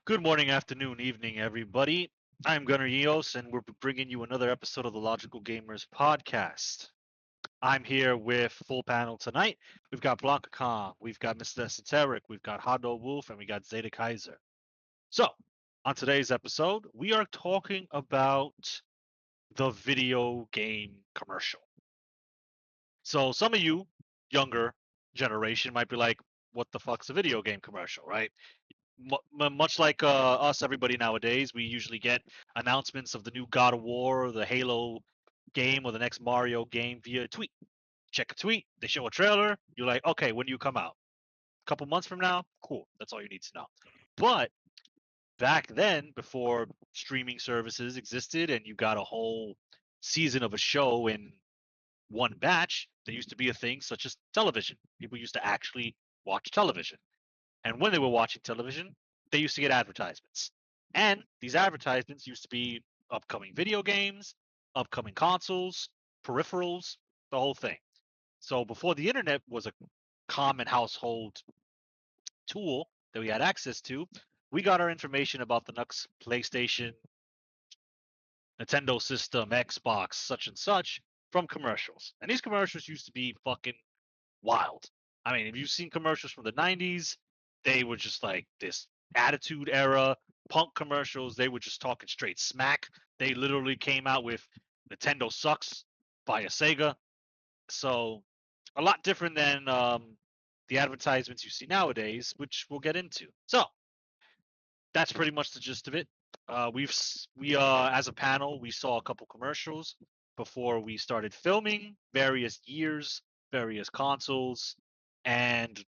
Good morning, afternoon, evening, everybody. I'm Gunnar Eos, and we're bringing you another episode of the Logical Gamers podcast. I'm here with full panel tonight. We've got BlankaKong, we've got Mr. Esoteric, we've got Hondo Wolf, and we got Zeta Kaiser. So, on today's episode, we are talking about the video game commercial. So, some of you, younger generation, might be like, what the fuck's a video game commercial, right? Much like us, everybody nowadays, we usually get announcements of the new God of War, or the Halo game, or the next Mario game via tweet. Check a tweet, they show a trailer, you're like, okay, when do you come out? A couple months from now? Cool, that's all you need to know. But back then, before streaming services existed and you got a whole season of a show in one batch, there used to be a thing such as television. People used to actually watch television. And when they were watching television, they used to get advertisements. And these advertisements used to be upcoming video games, upcoming consoles, peripherals, the whole thing. So before the internet was a common household tool that we had access to, we got our information about the next PlayStation, Nintendo system, Xbox, such and such from commercials. And these commercials used to be fucking wild. I mean, if you've seen commercials from the 90s, they were just like this attitude era punk commercials. They were just talking straight smack. They literally came out with Nintendo sucks by a Sega. So a lot different than the advertisements you see nowadays, which we'll get into. So that's pretty much the gist of it. We as a panel we saw a couple commercials before we started filming, various years, various consoles, and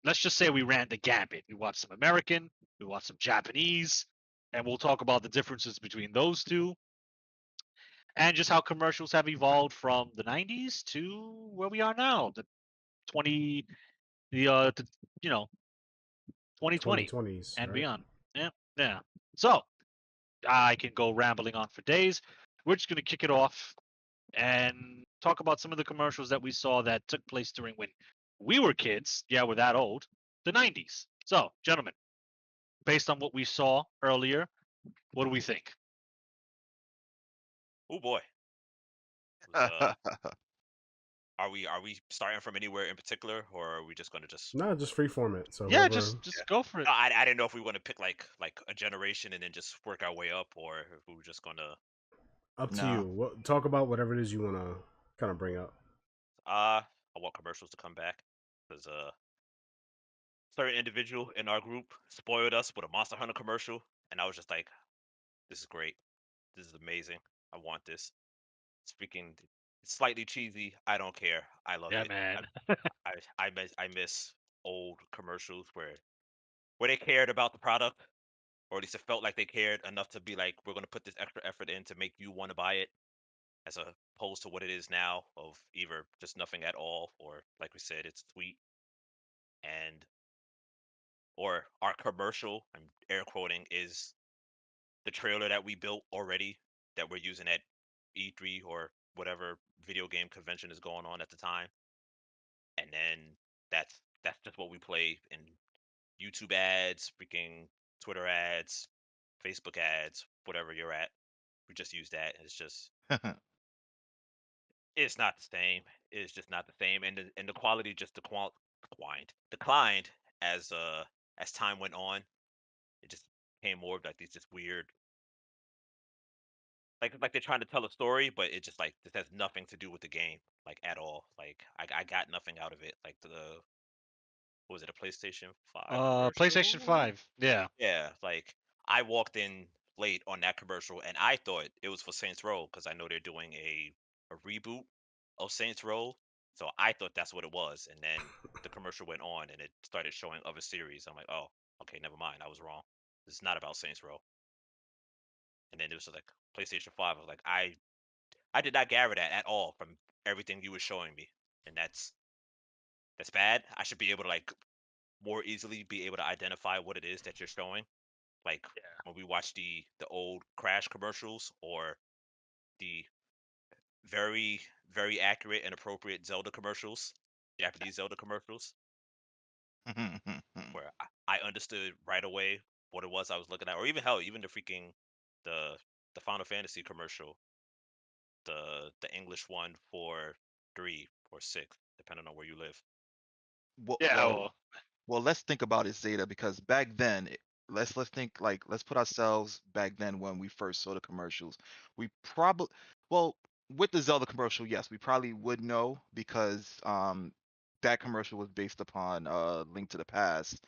let's just say we ran the gambit. We watched some American, we watched some Japanese, and we'll talk about the differences between those two and just how commercials have evolved from the 90s to where we are now, the 20 the you know 2020 2020s, and right? beyond. Yeah, yeah. So I can go rambling on for days. We're just going to kick it off and talk about some of the commercials that we saw that took place during when we were kids. Yeah, we're that old. The 90s. So, gentlemen, based on what we saw earlier, what do we think? Oh boy. Are we starting from anywhere in particular, or are we just gonna just? No, just freeform it. So Yeah, whoever, just go for it. I didn't know if we want to pick like a generation and then just work our way up, or if we were just gonna. up to No. you. Talk about whatever it is you want to kind of bring up. I want commercials to come back because certain individual in our group spoiled us with a Monster Hunter commercial, and I was just like, this is great, this is amazing, I want this. Speaking slightly cheesy, I don't care, I love Yeah, it. man. I miss old commercials where they cared about the product, or at least it felt like they cared enough to be like, we're going to put this extra effort in to make you want to buy it, as opposed to what it is now of either just nothing at all, or like we said, it's sweet. And or our commercial, I'm air quoting, is the trailer that we built already that we're using at E3 or whatever video game convention is going on at the time. And then that's just what we play in YouTube ads, freaking Twitter ads, Facebook ads, whatever you're at. We just use that. It's just it's not the same. It's just not the same, and the quality just declined as time went on. It just became more of like these just weird, like they're trying to tell a story, but it just like this has nothing to do with the game, like at all. Like I got nothing out of it. Like the what was it, a PlayStation 5 PlayStation commercial? 5. Yeah. Yeah, like I walked in late on that commercial and I thought it was for Saints Row because I know they're doing a reboot of Saints Row. So I thought that's what it was. And then the commercial went on and it started showing other series. I'm like, oh, okay, never mind. I was wrong. It's not about Saints Row. And then it was like PlayStation 5. I was like, I did not gather that at all from everything you were showing me. And that's bad. I should be able to like more easily be able to identify what it is that you're showing. Like Yeah. when we watch the old Crash commercials or the very very accurate and appropriate Zelda commercials, Japanese Zelda commercials, where I understood right away what it was I was looking at, or even hell, even the freaking the the Final Fantasy commercial, the English one for 3 or 6, depending on where you live. Well, Yeah. well, Well, well, let's think about it, Zeta, because back then, let's think like let's put ourselves back then when we first saw the commercials. We probably, well, with the Zelda commercial, yes, we probably would know because that commercial was based upon Link to the Past.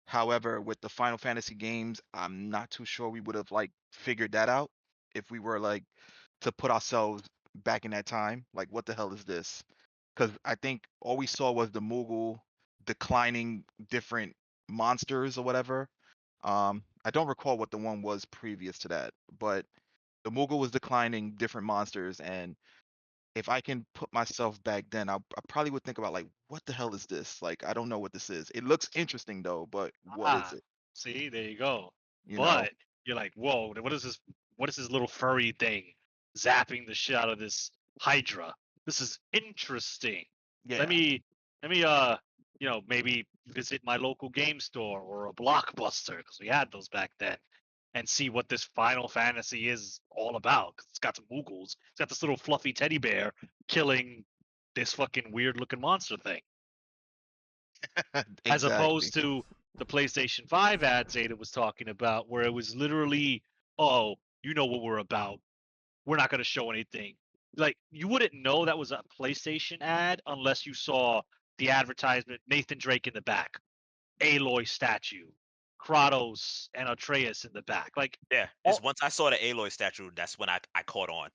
However, with the Final Fantasy games, I'm not too sure we would have like figured that out if we were like to put ourselves back in that time. Like, what the hell is this? Because I think all we saw was the Moogle declining different monsters or whatever. I don't recall what the one was previous to that, but the Moogle was declining different monsters, and if I can put myself back then, I probably would think about like, what the hell is this? Like, I don't know what this is. It looks interesting though, but what is ah, it? see, there you go. You know? But you're like, whoa, what is this? What is this little furry thing zapping the shit out of this Hydra? This is interesting. Let Yeah. me, let me, maybe visit my local game store or a Blockbuster because we had those back then, and see what this Final Fantasy is all about. 'Cause it's got some Moogles. It's got this little fluffy teddy bear killing this fucking weird looking monster thing, as Exactly. opposed to the PlayStation 5 ad Zeta was talking about, where it was literally, oh, you know what we're about. We're not going to show anything. Like, you wouldn't know that was a PlayStation ad unless you saw the advertisement, Nathan Drake in the back, Aloy statue, Kratos and Atreus in the back. Like, Yeah, it's all, once I saw the Aloy statue, that's when I caught on.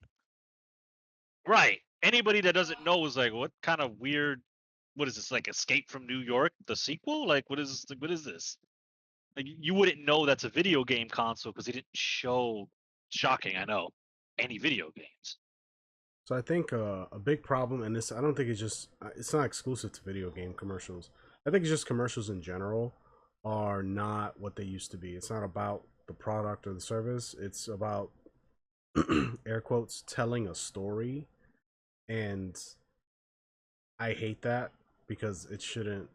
right. Anybody that doesn't know is like, what kind of weird, what is this, like Escape from New York, the sequel? Like, what is this? Like, you wouldn't know that's a video game console because they didn't show. Shocking, I know. Any video games. So I think a big problem, and this I don't think it's not exclusive to video game commercials. I think it's just commercials in general are not what they used to be. It's not about the product or the service. It's about air quotes telling a story, and I hate that because it shouldn't.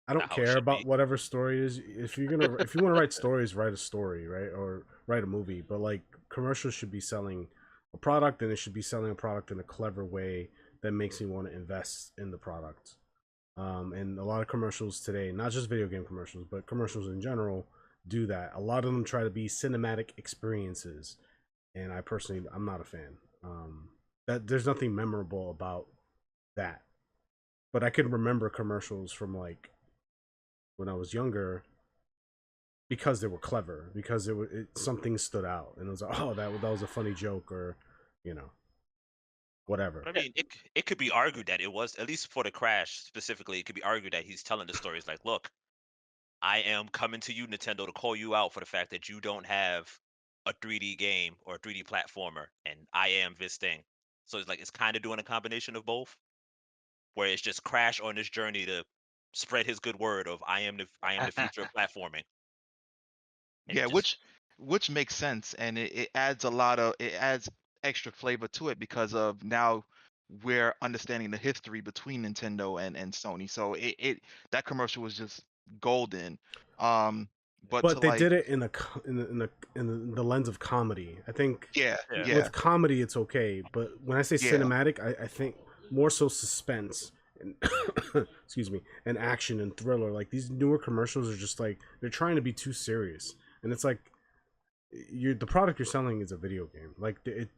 I don't Not how it care should about be. whatever story it is. If you want to write stories, write a story, right? Or write a movie. But like commercials should be selling a product, and it should be selling a product in a clever way that makes me want to invest in the product. And a lot of commercials today, not just video game commercials, but commercials in general, do that. A lot of them try to be cinematic experiences, and I'm not a fan. That there's nothing memorable about that. But I can remember commercials from like when I was younger because they were clever, because something stood out, and it was like, oh, that was a funny joke, or you know, whatever. I mean, it could be argued that it was, at least for the Crash specifically, it could be argued that he's telling the stories like, look, I am coming to you, Nintendo, to call you out for the fact that you don't have a 3D game or a 3D platformer, and I am this thing. So it's like it's kind of doing a combination of both, where it's just Crash on this journey to spread his good word of I am the future of platforming, and Yeah, just which makes sense, and it adds a lot of it adds extra flavor to it because of now we're understanding the history between Nintendo and Sony. So it that commercial was just golden. Um, but to But they like, did it in the lens of comedy. I think yeah, yeah. yeah, with comedy it's okay, but when I say yeah, cinematic, I think more so suspense and excuse me, and action and thriller. Like these newer commercials are just like they're trying to be too serious, and it's like you the product you're selling is a video game. Like it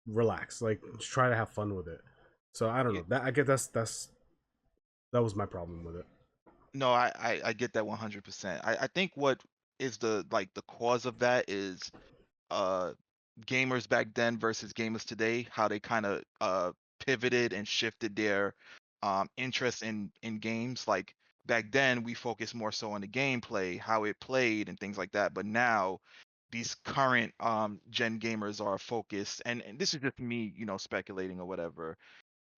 relax, like just try to have fun with it. So I don't yeah. know. That I get that was my problem with it. No, I get that 100%. I think what is the like the cause of that is uh gamers back then versus gamers today, how they kind of pivoted and shifted their interest in games. Like back then we focused more so on the gameplay, how it played and things like that. But now these current gen gamers are focused, and this is just me, speculating or whatever.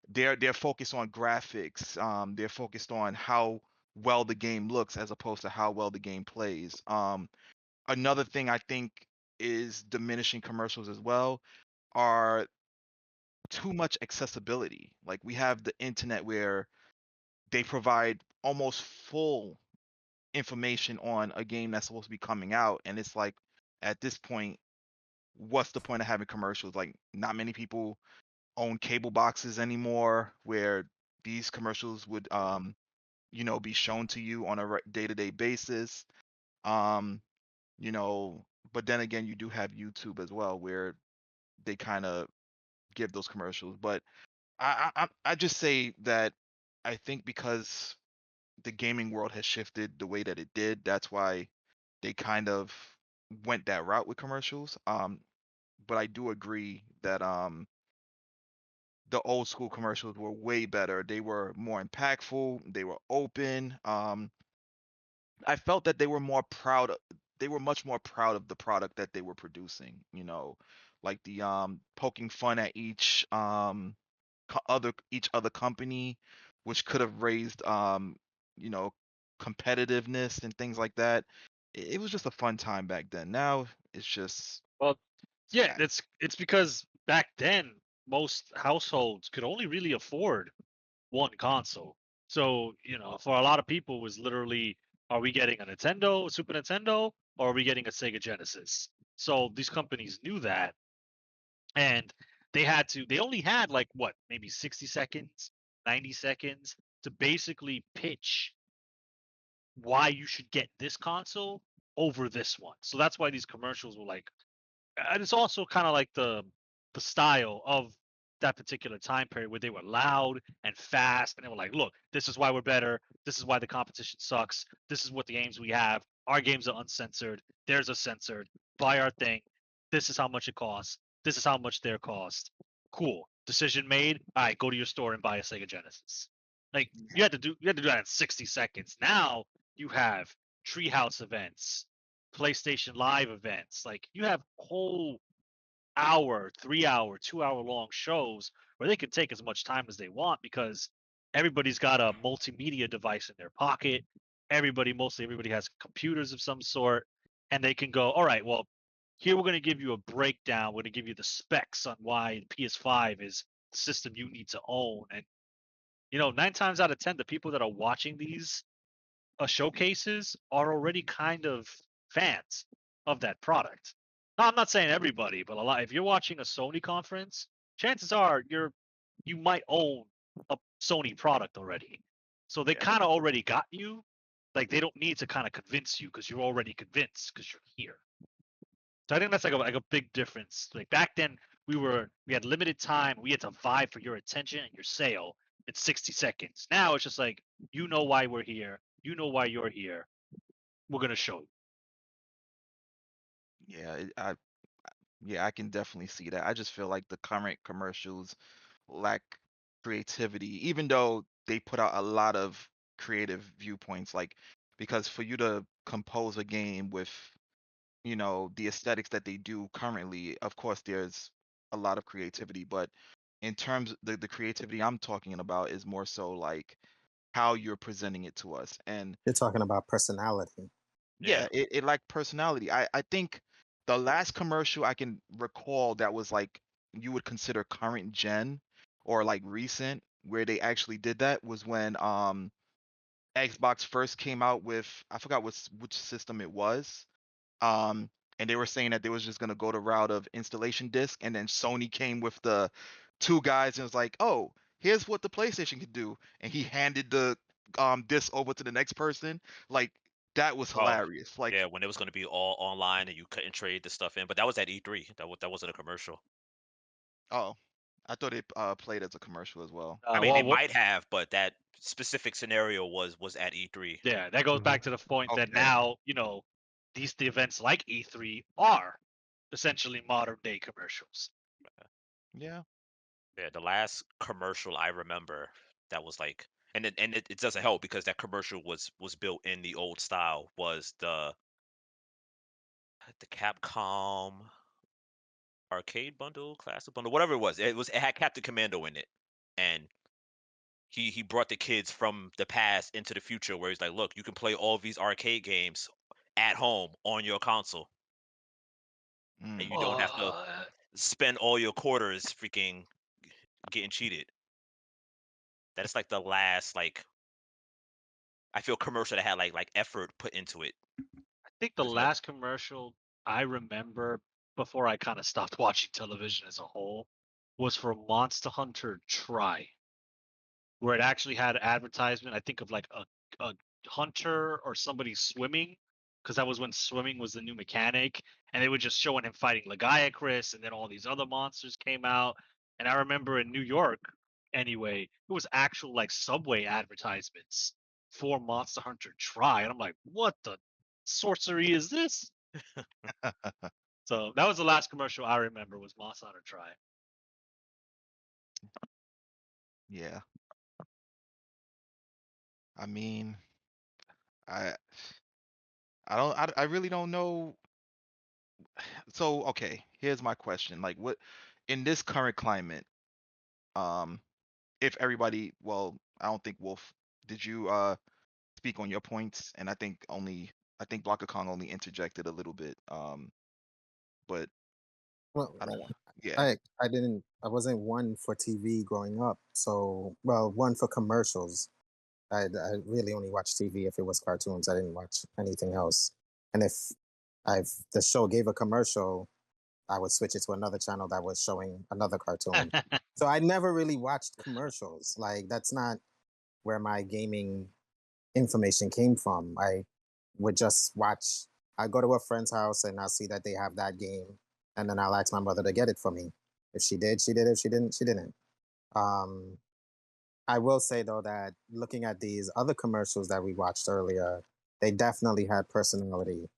They're focused on graphics. They're focused on how well the game looks as opposed to how well the game plays. Another thing I think is diminishing commercials as well are too much accessibility. Like we have the internet where they provide almost full information on a game that's supposed to be coming out, and it's like at this point, what's the point of having commercials? Like, not many people own cable boxes anymore, where these commercials would be shown to you on a day-to-day basis. Um, you know, but then again, you do have YouTube as well, where they kind of give those commercials. But I just say that I think because the gaming world has shifted the way that it did, that's why they kind of went that route with commercials. But I do agree that the old school commercials were way better. They were more impactful. They were open. I felt that they were much more proud of the product that they were producing, like the poking fun at each other company, which could have raised you know competitiveness and things like that. It was just a fun time back then. Now it's just Well, yeah, bad. it's because back then most households could only really afford one console. So, for a lot of people it was literally, are we getting a Nintendo, Super Nintendo, or are we getting a Sega Genesis? So these companies knew that, and they only had like what, maybe 60 seconds, 90 seconds to basically pitch why you should get this console over this one. So that's why these commercials were like, and it's also kind of like the style of that particular time period where they were loud and fast, and they were like, look, this is why we're better, this is why the competition sucks, this is what the games we have, our games are uncensored, theirs are censored, buy our thing, this is how much it costs, this is how much their cost, cool, decision made, all right, go to your store and buy a Sega Genesis. Like, you had to do that in 60 seconds. Now you have treehouse events, PlayStation Live events. Like, you have whole hour, 3 hour, 2 hour long shows where they can take as much time as they want because everybody's got a multimedia device in their pocket. Mostly everybody has computers of some sort, and they can go, all right, well, here we're going to give you a breakdown. We're going to give you the specs on why the PS5 is the system you need to own. And, 9 times out of 10, the people that are watching these showcases are already kind of fans of that product. Now, I'm not saying everybody, but a lot. If you're watching a Sony conference, chances are you might own a Sony product already. So they Yeah. kind of already got you. Like, they don't need to kind of convince you because you're already convinced because you're here. So I think that's like a big difference. Like, back then, we had limited time. We had to vie for your attention and your sale in 60 seconds. Now it's just like, you know why we're here. You know why you're here. We're gonna show you. Yeah, I can definitely see that. I just feel like the current commercials lack creativity, even though they put out a lot of creative viewpoints. Like, because for you to compose a game with, the aesthetics that they do currently, of course, there's a lot of creativity. But in terms the creativity I'm talking about is more so like how you're presenting it to us. And You're talking about personality. yeah, Yeah. it lacked personality. I think the last commercial I can recall that was like you would consider current gen or like recent where they actually did that was when Xbox first came out with, I forgot which system it was. Um and they were saying that they was just gonna go the route of installation disc, and then Sony came with the two guys and was like, "Oh, here's what the PlayStation can do," and he handed the disc over to the next person. Like, that was Oh, hilarious. Like, yeah. When it was going to be all online and you couldn't trade the stuff in, but that was at E3. That wasn't a commercial. oh, I thought it played as a commercial as well. I mean, Well, they might have, but that specific scenario was at E3. yeah, that goes Hmm. back to the point that Okay. now, the events like E3 are essentially modern day commercials. Yeah. Yeah, the last commercial I remember that was like, and it doesn't help because that commercial was built in the old style, was the Capcom arcade bundle, classic bundle, whatever it was. It had Captain Commando in it, and he brought the kids from the past into the future, where he's like, look, you can play all these arcade games at home on your console, and Mm. you don't have to What? spend all your quarters freaking getting cheated. That is like the last like I feel commercial that had like effort put into it. I think the There's no- last commercial I remember before I kind of stopped watching television as a whole was for Monster Hunter Try, where it actually had advertisement. I think of like a hunter or somebody swimming, because that was when swimming was the new mechanic, and they were just showing him fighting Legiacris, and then all these other monsters came out. And I remember in New York, anyway, it was actual like Subway advertisements for Monster Hunter Try, and I'm like, what the sorcery is this? So that was the last commercial I remember was Monster Hunter Try. Yeah. I mean, I I really don't know. So, okay, here's my question. Like, what in this current climate, um, if everybody, well, I don't think Wolf, did you speak on your points? And I think BlankaKong only interjected a little bit. But Well, I don't know. Yeah. I wasn't one for TV growing up. So, well, one for commercials. I really only watched TV if it was cartoons. I didn't watch anything else. And if the show gave a commercial, I would switch it to another channel that was showing another cartoon. So I never really watched commercials. Like that's not where my gaming information came from. I would just watch. I go to a friend's house and I see that they have that game, and then I'll ask my mother to get it for me. If she did, she did. If she didn't, she didn't. Um, I will say though that looking at these other commercials that we watched earlier, they definitely had personality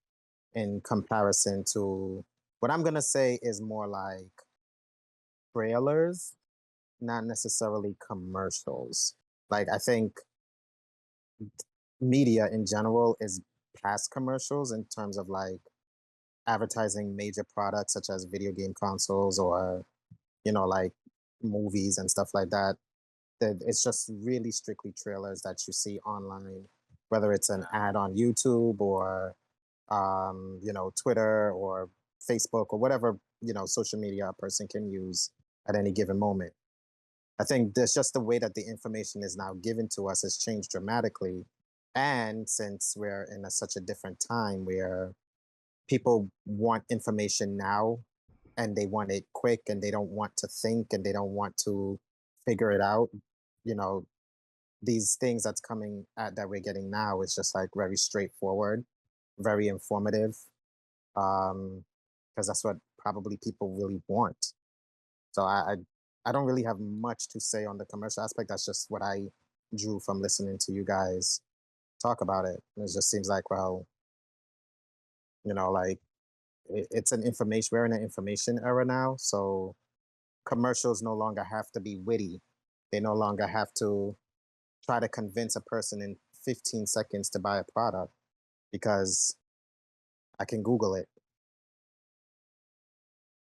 in comparison to what I'm gonna say is more like trailers, not necessarily commercials. Like I think media in general is past commercials in terms of like advertising major products such as video game consoles or like movies and stuff like that. It's just really strictly trailers that you see online, whether it's an ad on YouTube or Twitter or Facebook or whatever social media a person can use at any given moment. I think there's just the way that the information is now given to us has changed dramatically. And since we're in such a different time where people want information now and they want it quick and they don't want to think and they don't want to figure it out, you know, these things that's coming at that we're getting now is just like very straightforward, very informative, because that's what probably people really want. So I don't really have much to say on the commercial aspect. That's just what I drew from listening to you guys talk about it. And it just seems like, well, like it's an information. We're in an information era now, so commercials no longer have to be witty. They no longer have to try to convince a person in 15 seconds to buy a product because I can Google it.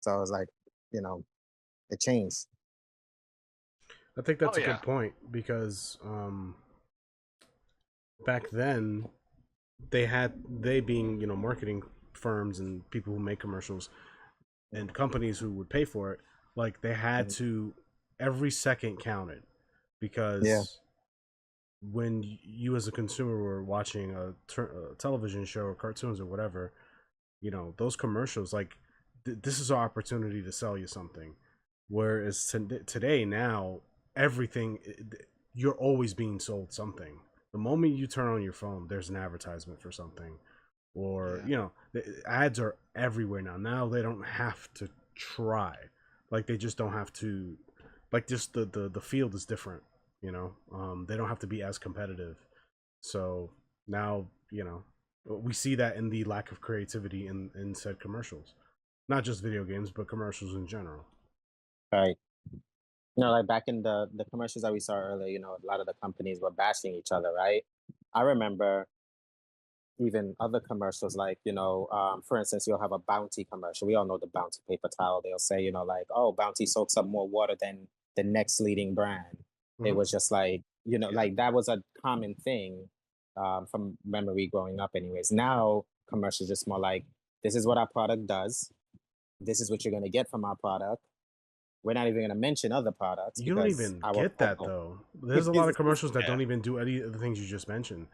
So I was like, it changed. I think that's Oh, a yeah. good point because back then they being marketing firms and people who make commercials and companies who would pay for it, like they had to every second counted because Yeah. when you as a consumer were watching a television show or cartoons or whatever, those commercials, like this is our opportunity to sell you something. Whereas today, now everything, you're always being sold something. The moment you turn on your phone, there's an advertisement for something, or the ads are everywhere now. Now they don't have to try, like they just don't have to, like just the field is different. They don't have to be as competitive. So now we see that in the lack of creativity in said commercials, not just video games but commercials in general. Right. Like back in the commercials that we saw earlier, a lot of the companies were bashing each other, right? I remember even other commercials like, for instance, you'll have a Bounty commercial. We all know the Bounty paper towel. They'll say, like, oh, Bounty soaks up more water than the next leading brand. It was just like, like that was a common thing from memory growing up anyways. Now commercials just more like, this is what our product does. This is what you're going to get from our product. We're not even going to mention other products. You don't because even get that though. There's a lot of commercials that don't even do any of the things you just mentioned.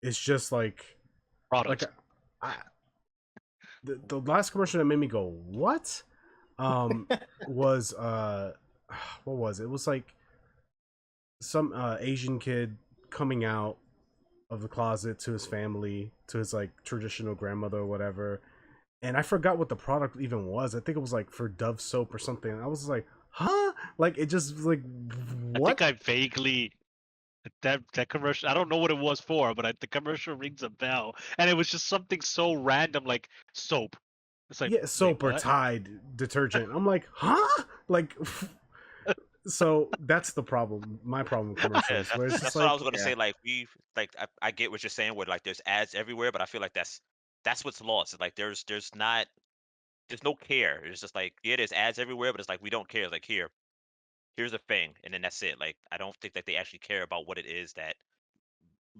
it's just like Products. I the last commercial that made me go what was what was it? It was like some Asian kid coming out of the closet to his family, to his like traditional grandmother or whatever. And I forgot what the product even was. I think it was like for Dove soap or something. I was like, huh? Like it just like what? I think I vaguely that commercial. I don't know what it was for, but the commercial rings a bell, and it was just something so random like soap. It's like Yeah, wait, soap or what? Tide detergent. I'm like, huh? Like, so that's the problem. My problem with Yeah, commercials, where it's just that's what I like, was gonna Yeah. say. Like I get what you're saying. Where like there's ads everywhere, but I feel like that's what's lost. It's like there's no care. It's just like yeah, there's ads everywhere, but it's like we don't care. Like here's a thing, and then that's it. Like I don't think that they actually care about what it is that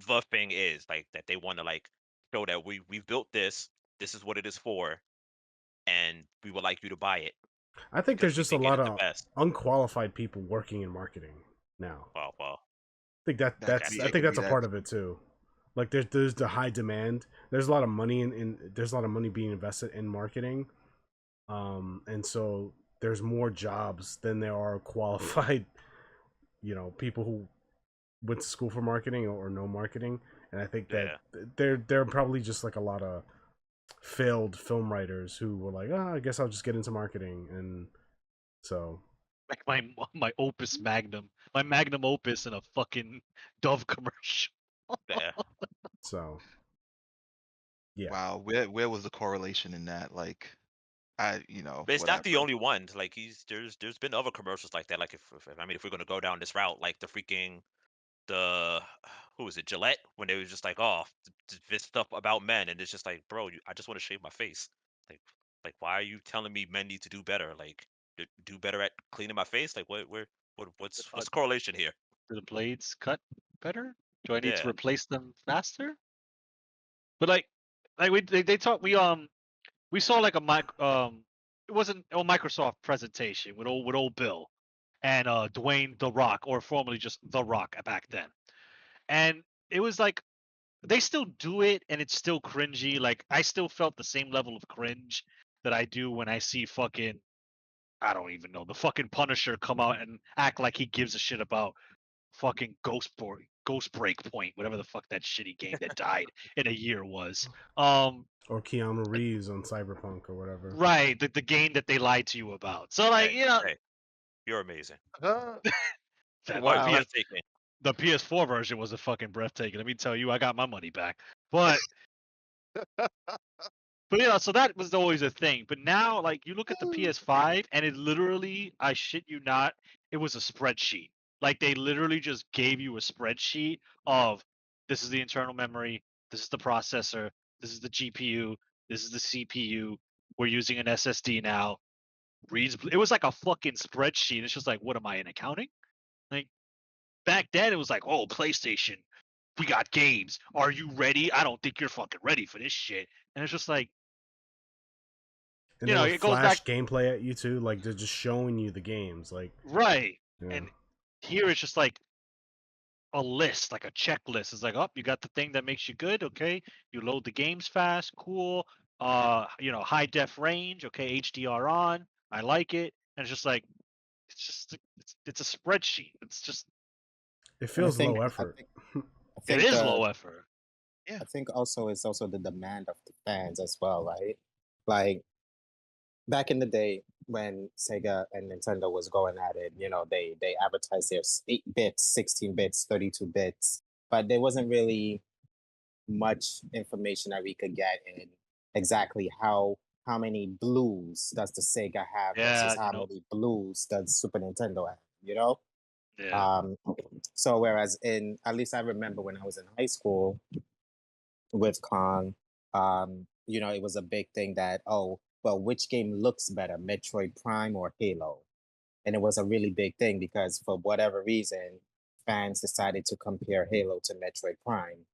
the thing is. Like that they want to like show that we've built this. This is what it is for, and we would like you to buy it I think there's because we just a think it lot is the of best. unqualified people working in marketing now. Well, I think That okay. I it think could be that's a that. part of it too. Like there's the high demand. There's a lot of money in there's a lot of money being invested in marketing. And so there's more jobs than there are qualified, people who went to school for marketing or know marketing. And I think that Yeah. there are probably just like a lot of failed film writers who were like, I guess I'll just get into marketing, and so Like my opus magnum, my magnum opus in a fucking Dove commercial. Yeah. so yeah. Wow, where was the correlation in that? Like, But it's not the whatever. only one. Like there's been other commercials like that. Like I mean if we're gonna go down this route, like the who was it, Gillette, when they was just like, oh, this stuff about men, and it's just like, bro, I just want to shave my face. Like why are you telling me men need to do better? Like do better at cleaning my face? Like what's the correlation here? Do the blades cut better? Do I need to Yeah. replace them faster? But like they talk we saw like a it wasn't a Microsoft presentation with old Bill and Dwayne the Rock, or formerly just the Rock back then, and it was like they still do it and it's still cringy. Like I still felt the same level of cringe that I do when I see fucking, I don't even know, the fucking Punisher come out and act like he gives a shit about fucking Ghost Break Point, whatever the fuck that shitty game that died in a year was. Or Keanu Reeves on Cyberpunk or whatever. Right, the game that they lied to you about. So like, Hey, you're amazing. the Quite Wow. breathtaking. the PS4 version was a fucking breathtaking. Let me tell you, I got my money back. But so that was always a thing. But now, like, you look at the PS5, and it literally, I shit you not, it was a spreadsheet. Like, they literally just gave you a spreadsheet of this is the internal memory, this is the processor, this is the GPU, this is the CPU. We're using an SSD now. It was like a fucking spreadsheet. It's just like, what am I in accounting? Like, back then, it was like, oh, PlayStation, we got games. Are you ready? I don't think you're fucking ready for this shit. And it's just like, And they would it goes back flash gameplay at you too, like they're just showing you the games, like right. yeah. And here it's just like a list, like a checklist. It's like, oh, you got the thing that makes you good. Okay, you load the games fast. Cool. High def range. Okay, HDR on. I like it. And it's just like, it's a spreadsheet. It's just It And I feels think low I effort. think I it think is the low effort. I think also it's also the demand of the fans as well, right? Like back in the day when Sega and Nintendo was going at it, they advertised their 8 bits, 16 bits, 32 bits, but there wasn't really much information that we could get in exactly how many blues does the Sega have Yeah, versus how many blues does Super Nintendo have, you know? yeah. Um, so whereas at least I remember when I was in high school with Kong, it was a big thing that, oh, well, which game looks better, Metroid Prime or Halo? And it was a really big thing because for whatever reason, fans decided to compare Halo to Metroid Prime,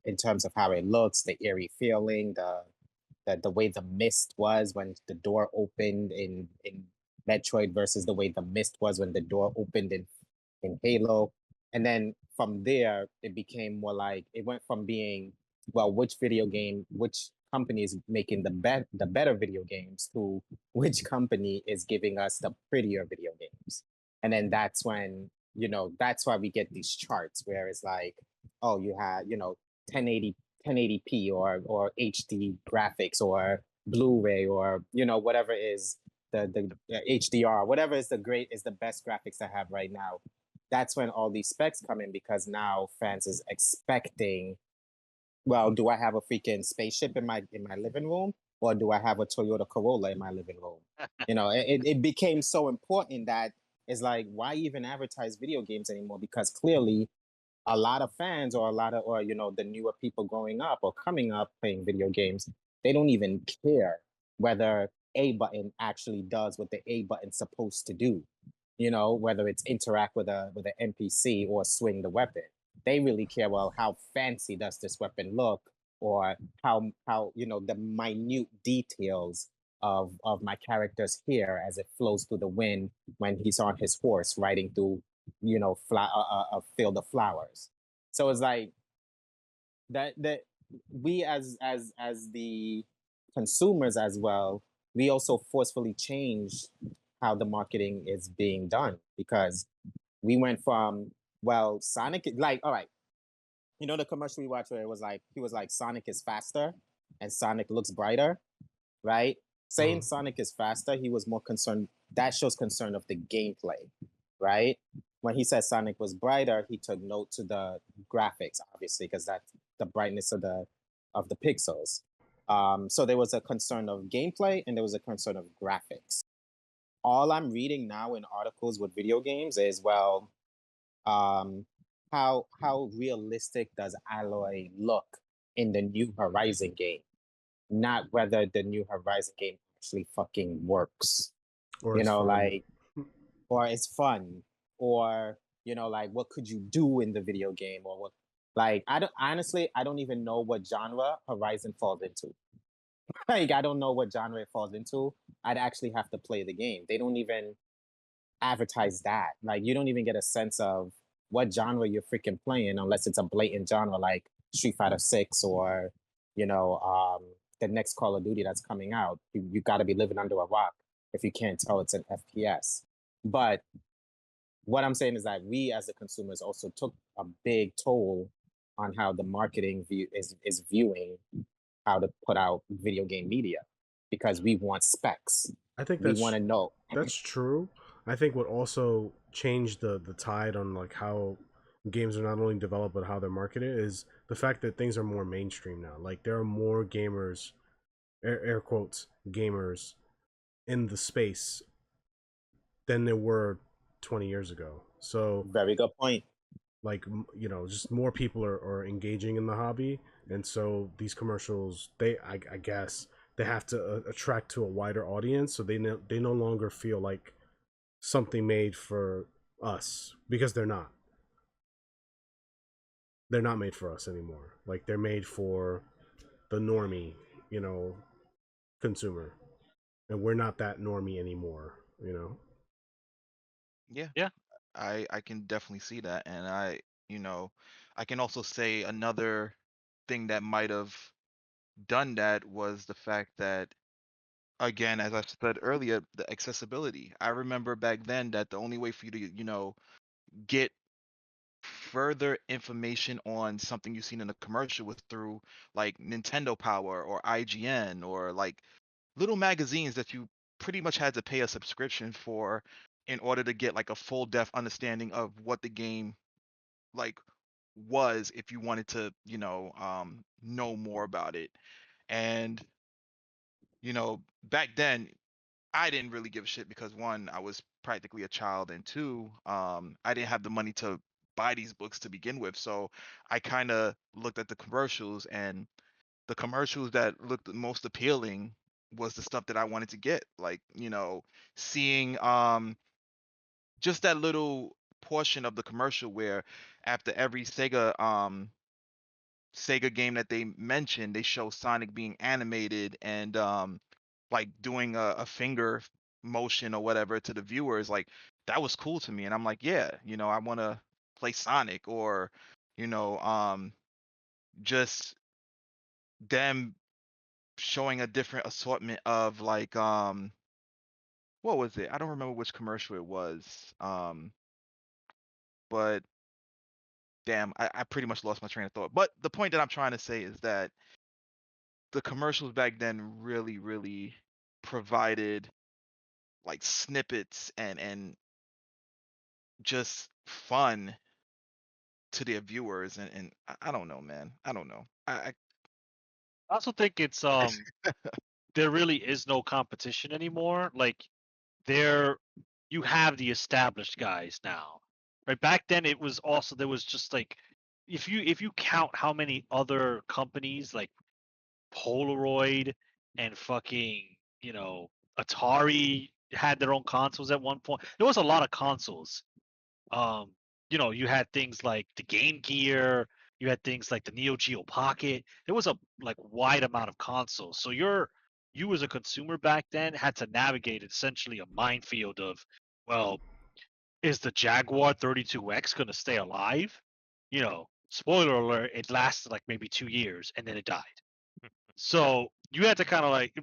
in terms of how it looks, the eerie feeling, the way the mist was when the door opened in Metroid versus the way the mist was when the door opened in Halo. And then from there, it became more like it went from being, well, which company is making the better video games to which company is giving us the prettier video games. And then that's when, that's why we get these charts where it's like, oh, you had, 1080 1080p or HD graphics or Blu-ray or whatever is the HDR, whatever is the best graphics to have right now. That's when all these specs come in, because now fans is expecting, well, do I have a freaking spaceship in my living room, or do I have a Toyota Corolla in my living room? It became so important that it's like, why even advertise video games anymore? Because clearly a lot of fans or the newer people growing up or coming up playing video games, they don't even care whether A button actually does what the A button's supposed to do. Whether it's interact with an NPC or swing the weapon. They really care, well, how fancy does this weapon look, or how the minute details of my character's hair as it flows through the wind when he's on his horse riding through a field of flowers. So it's like that we as the consumers as well, we also forcefully change how the marketing is being done, because we went from, well, Sonic, like, all right, the commercial we watched where it was like, he was like, Sonic is faster and Sonic looks brighter, right? Saying Sonic is faster, he was more concerned, that shows concern of the gameplay, right? When he said Sonic was brighter, he took note to the graphics, obviously, because that's the brightness of the pixels. So there was a concern of gameplay and there was a concern of graphics. All I'm reading now in articles with video games is, well, how realistic does Alloy look in the New Horizon game? Not whether the New Horizon game actually fucking works. Or it's fun. Like, or it's fun, or like, what could you do in the video game, or what? Like, I don't even know what genre Horizon falls into. Like, I don't know what genre it falls into. I'd actually have to play the game. They don't even advertise that. Like, you don't even get a sense of what genre you're freaking playing unless it's a blatant genre like Street Fighter 6 or the next Call of Duty that's coming out. You got to be living under a rock if you can't tell it's an FPS. But what I'm saying is that we as the consumers also took a big toll on how the marketing is viewing how to put out video game media, because we want specs. I think we want to know. That's true. I think what also changed the tide on like how games are not only developed but how they're marketed is the fact that things are more mainstream now. Like, there are more gamers, air quotes, gamers in the space than there were 20 years ago. So very good point. Like, just more people are engaging in the hobby, and so these commercials, I guess they have to attract to a wider audience, so they no longer feel like something made for us, because they're not made for us anymore. Like, they're made for the normie, consumer, and we're not that normie anymore. Yeah. I can definitely see that, and I can also say another thing that might have done that was the fact that, again, as I said earlier, the accessibility. I remember back then that the only way for you to, get further information on something you've seen in a commercial was through like Nintendo Power or IGN or like little magazines that you pretty much had to pay a subscription for in order to get like a full depth understanding of what the game like was, if you wanted to know more about it. And back then I didn't really give a shit because, one, I was practically a child, and two, I didn't have the money to buy these books to begin with. So I kind of looked at the commercials, and the commercials that looked the most appealing was the stuff that I wanted to get. Like, seeing just that little portion of the commercial where after every Sega game that they mentioned, they show Sonic being animated and like doing a finger motion or whatever to the viewers. Like, that was cool to me, and I'm like, yeah, I want to play Sonic, or just them showing a different assortment of like what was it? I don't remember which commercial it was. But damn, I pretty much lost my train of thought. But the point that I'm trying to say is that the commercials back then really, really provided like snippets and just fun to their viewers, and I don't know, man. I don't know. I also think it's there really is no competition anymore. Like there you have the established guys now. Right back then it was also there was just like if you count how many other companies like Polaroid and fucking, Atari had their own consoles at one point. There was a lot of consoles. Um, you had things like the Game Gear, you had things like the Neo Geo Pocket. There was a like wide amount of consoles. So you as a consumer back then had to navigate essentially a minefield of, well, is the Jaguar 32X going to stay alive? Spoiler alert, it lasted like maybe 2 years and then it died. So you had to kind of like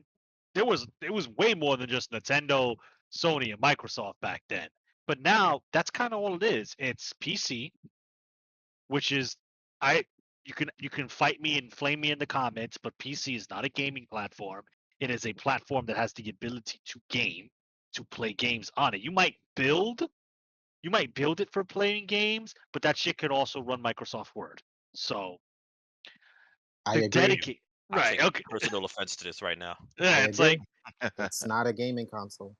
it was way more than just Nintendo, Sony, and Microsoft back then. But now that's kind of all it is. It's PC, which is I you can fight me and flame me in the comments, but PC is not a gaming platform. It is a platform that has the ability to game, to play games on it. You might build it for playing games, but that shit could also run Microsoft Word. So I the agree. dedicate I'm right, taking okay. personal offense to this right now. Yeah, I it's agree. like It's not a gaming console.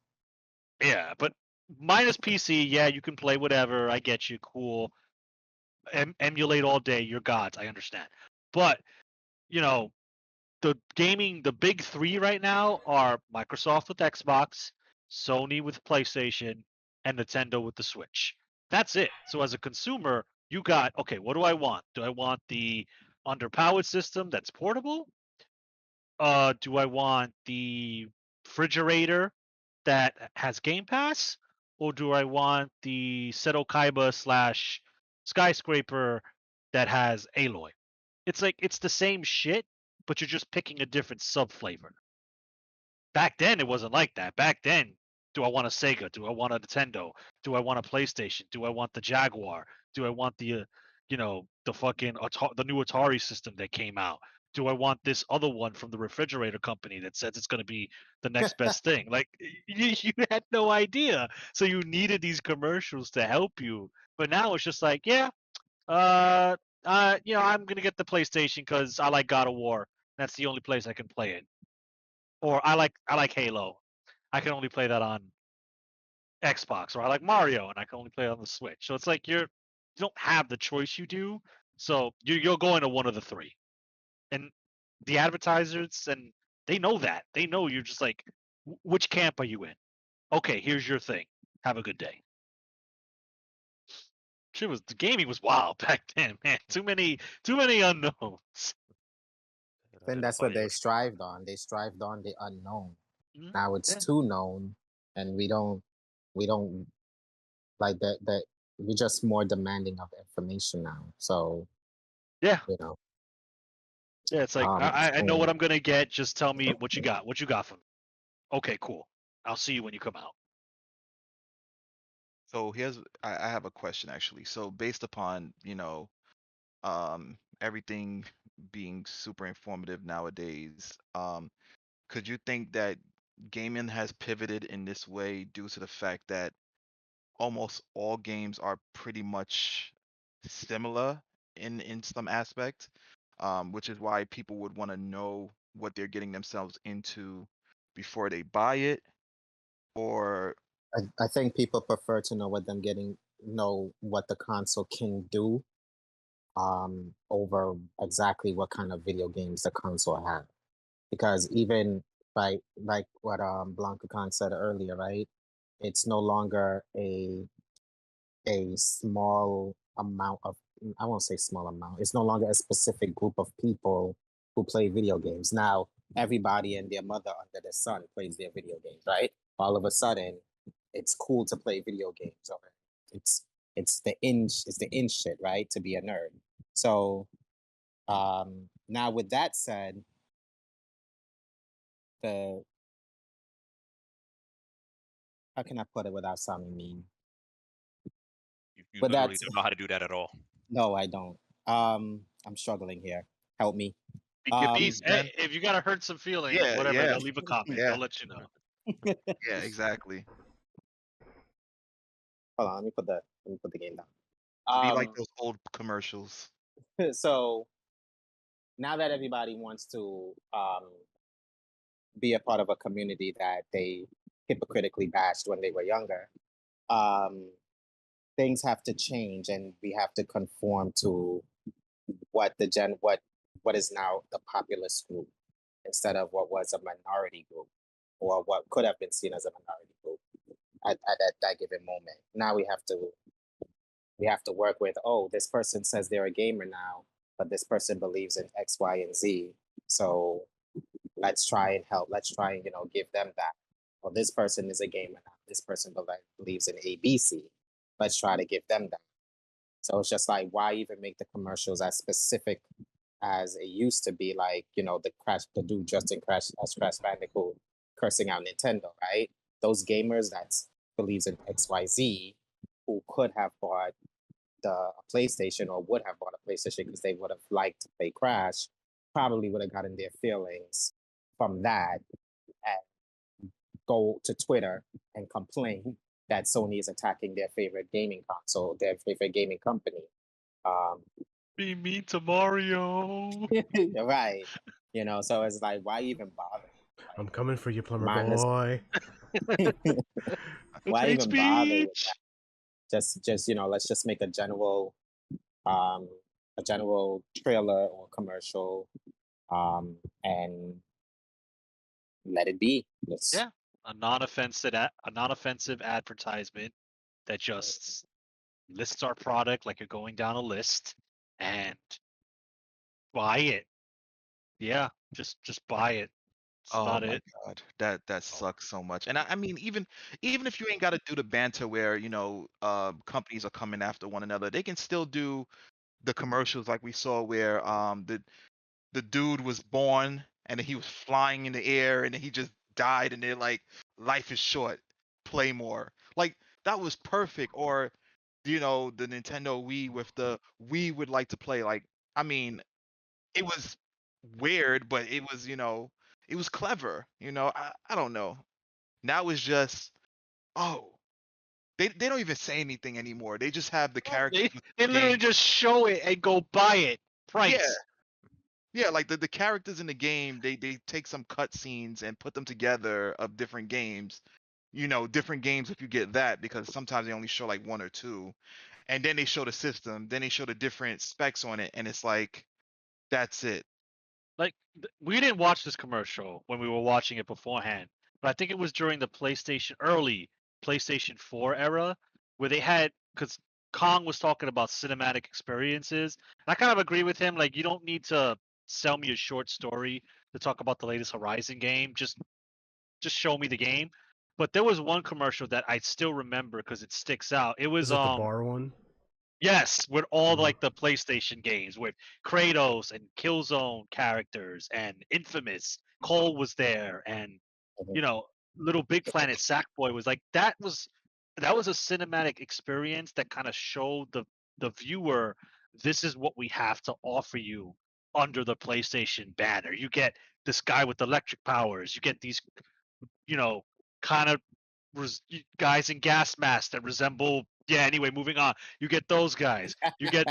yeah, but minus PC, yeah, you can play whatever. I get you, cool. Emulate all day, you're gods. I understand, but you know the big three right now are Microsoft with Xbox, Sony with PlayStation, and Nintendo with the Switch. That's it. So as a consumer, you got okay. What do I want? Do I want the underpowered system that's portable? Do I want the refrigerator that has Game Pass, or do I want the Seto Kaiba slash skyscraper that has Aloy? It's like it's the same shit, but you're just picking a different sub flavor. Back then, it wasn't like that. Back then, do I want a Sega? Do I want a Nintendo? Do I want a PlayStation? Do I want the Jaguar? Do I want the, the fucking the new Atari system that came out? Do I want this other one from the refrigerator company that says it's going to be the next best thing? Like you had no idea, so you needed these commercials to help you. But now it's just like, yeah, I'm gonna get the PlayStation because I like God of War. That's the only place I can play it. Or I like Halo. I can only play that on Xbox. Or I like Mario and I can only play it on the Switch. So it's like you don't have the choice you do. So you're going to one of the three. And the advertisers and they know that. They know you're just like, which camp are you in? Okay, here's your thing. Have a good day. The gaming was wild back then, man. Too many unknowns. Then It's that's what funny. they strived on. They strived on the unknown. Mhm. Now it's Yeah. too known, and we don't like that we're just more demanding of information now. So Yeah. you know, Yeah, it's like I know so what I'm gonna get. Just tell me what you got. What you got for me? Okay, cool. I'll see you when you come out. So I have a question actually. So based upon, everything being super informative nowadays, could you think that gaming has pivoted in this way due to the fact that almost all games are pretty much similar in some aspect, which is why people would want to know what they're getting themselves into before they buy it, or I think people prefer to know what them getting know what the console can do over exactly what kind of video games the console has. Because even like what BlankaKong said earlier, right? It's no longer a small amount of, I won't say small amount. It's no longer a specific group of people who play video games. Now everybody and their mother under the sun plays their video games, right? All of a sudden, it's cool to play video games, or it's It's the in shit, right? To be a nerd. So now with that said, the how can I put it without sounding mean? You But literally that's don't know how to do that at all. no, I don't. I'm struggling here. Help me. Speak your Um, piece, man. hey, if you gotta hurt some feelings, Yeah, whatever, yeah, they'll leave a comment. yeah, They'll let you know. yeah, exactly. hold on, let me put the game Be like down. those old commercials. So now that everybody wants to be a part of a community that they hypocritically bashed when they were younger, um, things have to change, and we have to conform to what is now the populist group instead of what was a minority group or what could have been seen as a minority group at that given moment. Now we have to work with, oh, this person says they're a gamer now, but this person believes in X, Y, and Z. So let's try and help. Let's try and give them that. Well, this person is a gamer now. This person believes in ABC. Let's try to give them that. So it's just like, why even make the commercials as specific as it used to be? Like, the dude Justin Crash as Crash Bandicoot cursing out Nintendo, right? Those gamers that believes in XYZ who could have bought the PlayStation or would have bought a PlayStation because they would have liked to play Crash, probably would have gotten their feelings from that and go to Twitter and complain that Sony is attacking their favorite gaming console, their favorite gaming company. Be mean to Mario. Right. So it's like, why even bother? I'm coming for you, plumber Mindless. boy. Why Hate even bother with speech. that? Just let's just make a general trailer or commercial and let it be. Yeah, a non-offensive advertisement that just lists our product like you're going down a list and buy it. Yeah, just buy it. It's Oh about my it. God, that Oh, sucks so much. And I mean, even if you ain't got to do the banter where companies are coming after one another, they can still do the commercials like we saw where the dude was born and then he was flying in the air and then he just died and they're like, life is short, play more. Like that was perfect. Or the Nintendo Wii with the we would like to play. Like I mean, it was weird, but it was clever. I don't know. Now it's just oh, they don't even say anything anymore. They just have the oh, characters they in they the literally game. just show it and go buy it. Yeah, Price. yeah, like the characters in the game, they take some cutscenes and put them together of different games. Different games if you get that because sometimes they only show like one or two, and then they show the system, then they show the different specs on it, and it's like that's it. Like we didn't watch this commercial when we were watching it beforehand, but I think it was during the early PlayStation 4 era where they had because Kong was talking about cinematic experiences. And I kind of agree with him. Like you don't need to sell me a short story to talk about the latest Horizon game. Just show me the game. But there was one commercial that I still remember because it sticks out. It was Is it the bar one? yes, with all Mhm. like the PlayStation games with Kratos and Killzone characters and Infamous. Cole was there, and Mhm. you know, Little Big Planet Sackboy was like that was a cinematic experience that kind of showed the viewer this is what we have to offer you under the PlayStation banner. You get this guy with electric powers. You get these kind of guys in gas masks that resemble. Yeah. Anyway, moving on. You get those guys. You get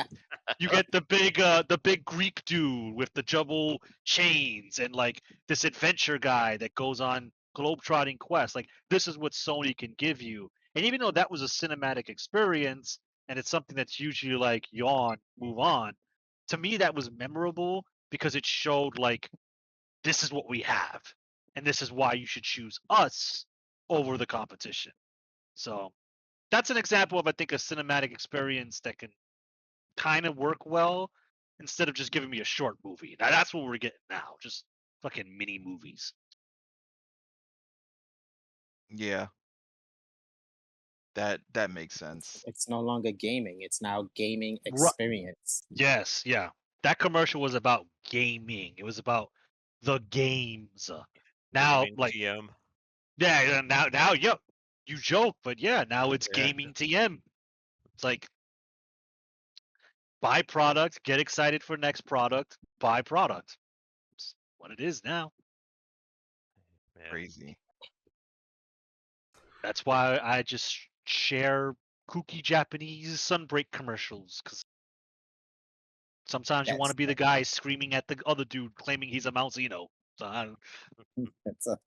the big Greek dude with the double chains and like this adventure guy that goes on globetrotting quests. Like this is what Sony can give you. And even though that was a cinematic experience and it's something that's usually like yawn, move on, to me that was memorable because it showed like this is what we have and this is why you should choose us over the competition. So that's an example of I think a cinematic experience that can kind of work well instead of just giving me a short movie. Now that's what we're getting now, just fucking mini movies. Yeah, That makes sense. It's no longer gaming. It's now gaming Ru- experience. Yes, yeah. That commercial was about gaming. It was about the games. Now, Gaming like, TM. yeah, now, yo, you joke, but yeah, now it's Yeah. gaming TM. It's like buy product, get excited for next product, buy product. It's what it is now. Man. Crazy. That's why I just share kooky Japanese sunbreak commercials because sometimes you want That's to be the guy screaming at the other dude claiming he's a Mount Zeno. So that's a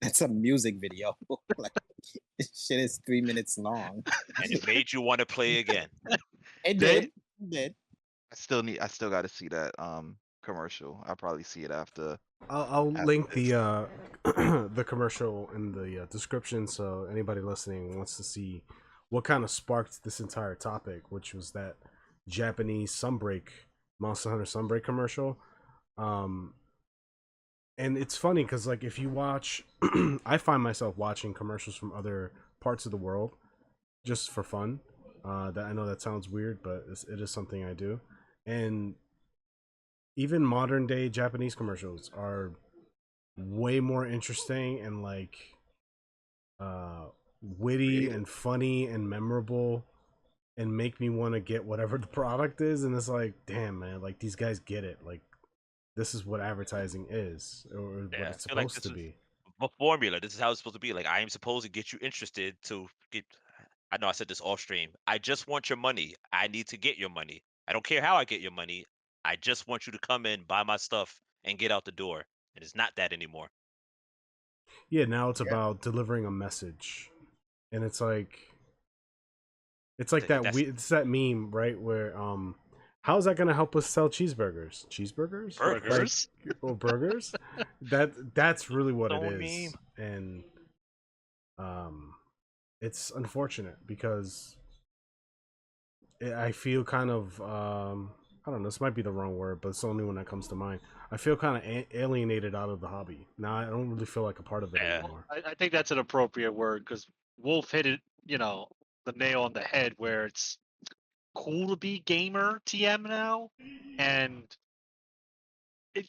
that's a music video. Like this shit is 3 minutes long. And it made you want to play again. It They- did. It did. I still got to see that commercial. I'll probably see it after. I'll After link this. the the commercial in the description, so anybody listening wants to see what kind of sparked this entire topic, which was that Japanese Sunbreak Monster Hunter Sunbreak commercial. And it's funny because like if you watch, I find myself watching commercials from other parts of the world just for fun. That I know that sounds weird, but it is something I do, and even modern day Japanese commercials are way more interesting and like witty and funny and memorable and make me want to get whatever the product is. And it's like, damn man, like these guys get it. Like this is what advertising is, or what Yeah, it's I feel like supposed this to is be. a formula. This is how it's supposed to be. Like I am supposed to get you interested to get. I know I said this off stream. I just want your money. I need to get your money. I don't care how I get your money. I just want you to come in, buy my stuff, and get out the door. And it's not that anymore. Yeah, now it's Yeah. about delivering a message, and it's like that. That's It's that meme, right? Where how's that gonna help us sell cheeseburgers? Cheeseburgers, Burgers. or burgers? That's really what it So is, and um, it's unfortunate because I feel kind of I don't know. This might be the wrong word, but it's the only one that comes to mind. I feel kind of alienated out of the hobby. Now I don't really feel like a part of it Yeah. anymore. I think that's an appropriate word because Wolf hit it, the nail on the head where it's cool to be gamer TM now, and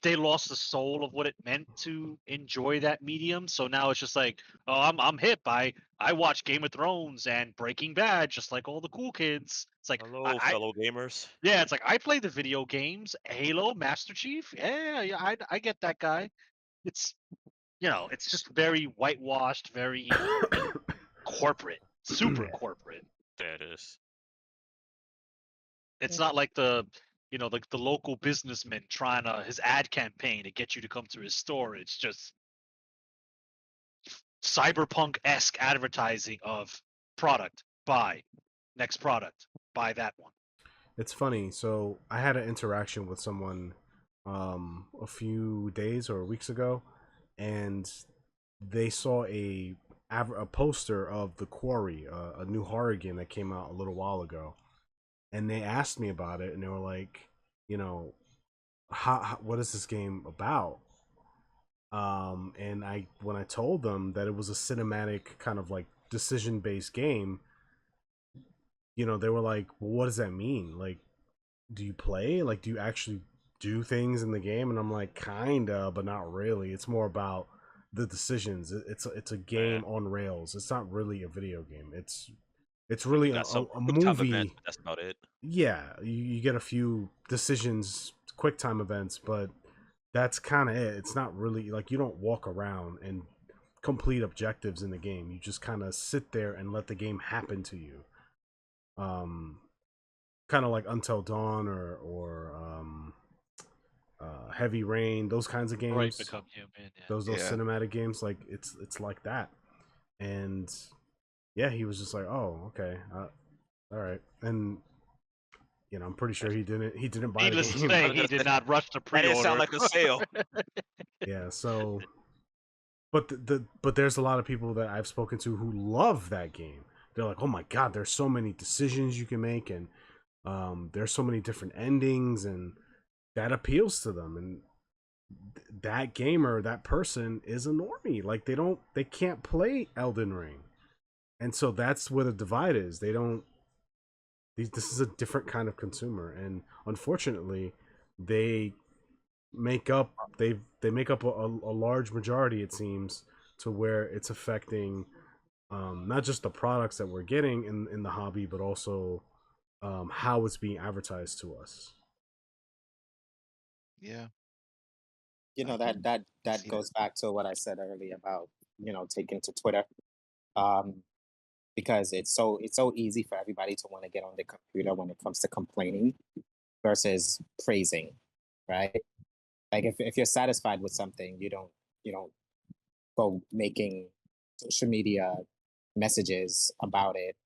they lost the soul of what it meant to enjoy that medium. So now it's just like, oh, I'm hip. I watch Game of Thrones and Breaking Bad just like all the cool kids. It's like Hello, fellow gamers. yeah, it's like I play the video games, Halo, Master Chief. Yeah, I get that guy. It's it's just very whitewashed, very corporate, super corporate. There it is. It's not like the the local businessman trying his ad campaign to get you to come to his store. It's just cyberpunk-esque advertising of product, buy, next product, buy that one. It's funny. So I had an interaction with someone a few days or weeks ago, and they saw a poster of The Quarry, a new horror game that came out a little while ago, and they asked me about it, and they were like, what is this game about? And when I told them that it was a cinematic kind of like decision based game, they were like, well, what does that mean? Like, do you play? Like, do you actually do things in the game? And I'm like, kinda, but not really. It's more about the decisions. It's a game on rails. It's not really a video game. It's really You got some a quick time movie. events, but that's about it. Yeah, you get a few decisions, quick time events, but that's kind of it. It's not really like you don't walk around and complete objectives in the game. You just kind of sit there and let the game happen to you. Kind of like Until Dawn or Heavy Rain, those kinds of games. Right, Become Human. Yeah. Those Yeah. cinematic games, like it's like that. And yeah, he was just like, oh, okay, all right, and I'm pretty sure he didn't buy Needless the to game. say, he did not rush the That pre-order. didn't sound like a sale. Yeah, so but but there's a lot of people that I've spoken to who love that game. They're like, oh my god, there's so many decisions you can make, and there's so many different endings, and that appeals to them. And that gamer, that person is a normie. Like they can't play Elden Ring, And so that's where the divide is. They don't. This is a different kind of consumer, and unfortunately, they make up they make up a large majority, it seems, to where it's affecting not just the products that we're getting in the hobby, but also how it's being advertised to us. Yeah, You I know can that see that. goes back to what I said earlier about taking to Twitter, um, because it's so easy for everybody to want to get on the computer when it comes to complaining versus praising, right? Like if you're satisfied with something, you don't go making social media messages about it,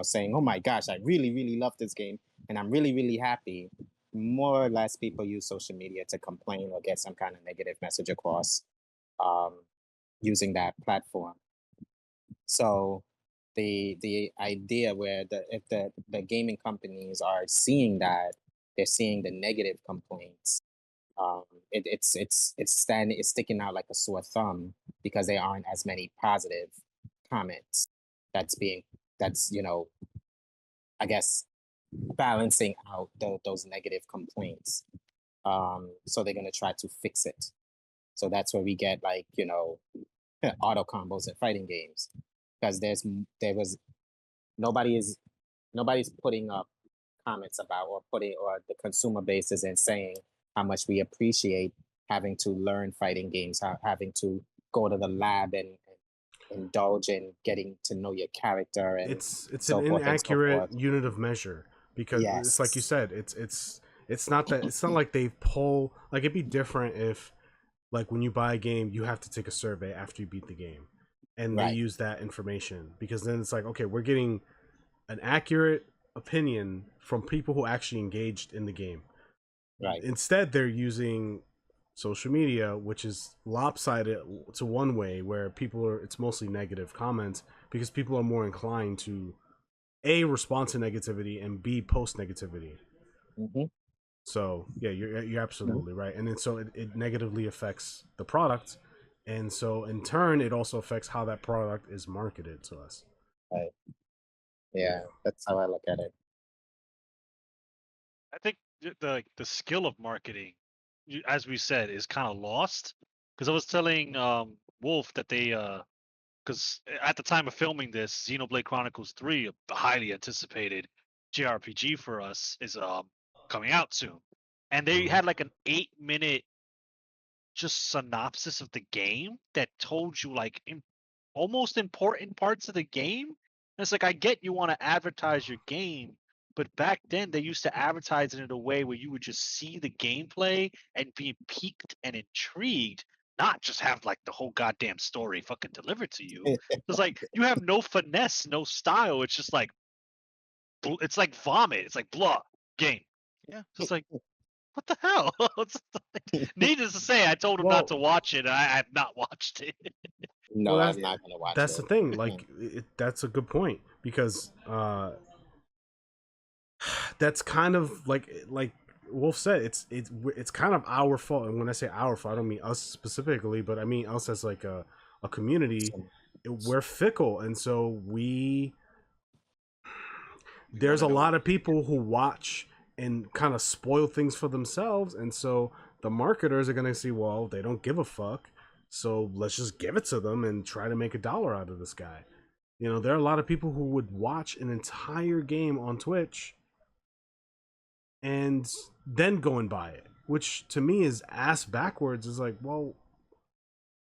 saying, "Oh my gosh, I really really love this game and I'm really really happy." More or less, people use social media to complain or get some kind of negative message across, um, using that platform. So the idea where if the gaming companies are seeing that, they're seeing the negative complaints, it's sticking out like a sore thumb because there aren't as many positive comments that's being that's I guess balancing out those negative complaints. So they're gonna try to fix it. So that's where we get like auto combos in fighting games because there was nobody is nobody's putting up comments about or putting or the consumer base isn't saying how much we appreciate having to learn fighting games, having to go to the lab and indulge in getting to know your character and It's an so forth and so inaccurate forth. unit of measure, because it's like you Yes. said, it's not that, it's not like they pull, like it'd be different if, like, when you buy a game you have to take a survey after you beat the game, and they Right. use that information, because then it's like, okay, we're getting an accurate opinion from people who actually engaged in the game. Right. Instead, they're using social media, which is lopsided to one way, where people are, it's mostly negative comments, because people are more inclined to a respond to negativity and b post negativity. Hmm. So yeah, you're Hmm. absolutely right, and then so it negatively affects the product, and so in turn it also affects how that product is marketed to us. Right. Yeah, Yeah. that's how I look at it. I think the skill of marketing, as we said, is kind of lost. Because I was telling Wolf that they because at the time of filming this, Xenoblade Chronicles 3, a highly anticipated JRPG for us, is coming out soon, and they Mhm. had like an 8 minute just synopsis of the game that told you like almost important parts of the game. And it's like, I get you want to advertise your game, but back then they used to advertise it in a way where you would just see the gameplay and be piqued and intrigued, not just have like the whole goddamn story fucking delivered to you. It's like you have no finesse, no style. It's just like it's like vomit. It's like blah game. Yeah. So it's like, what the hell? Needless to say, I told him not Well, to watch it. I have not watched it. well, No, I'm not gonna watch that's the it. thing. Like, that's a good point, because that's kind of like Wolf said, it's kind of our fault. And when I say our fault, I don't mean us specifically, but I mean us as like a community. Some- We're fickle, and so We want there's to a know what lot we of people who watch and kind of spoil things for themselves, and so the marketers are gonna see, well, they don't give a fuck, so let's just give it to them and try to make $1 out of this guy. There are a lot of people who would watch an entire game on Twitch and then go and buy it, which to me is ass backwards. Is like, well,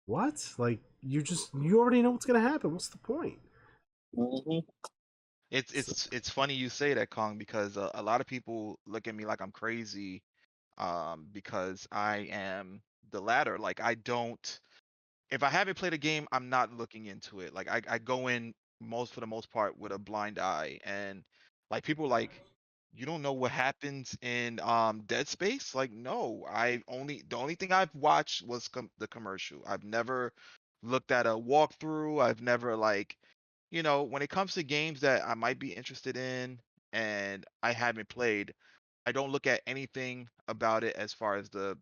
what? Like, you already know what's gonna happen. What's the point? Mhm. So, it's funny you say that, Kong, because a lot of people look at me like I'm crazy, because I am the latter. Like, I don't, if I haven't played a game, I'm not looking into it. Like, I go in for the most part with a blind eye, and like people are like, you don't know what happens in Dead Space? Like, no, the only thing I've watched was the commercial. I've never looked at a walkthrough. I've never, like, when it comes to games that I might be interested in and I haven't played, I don't look at anything about it as far as the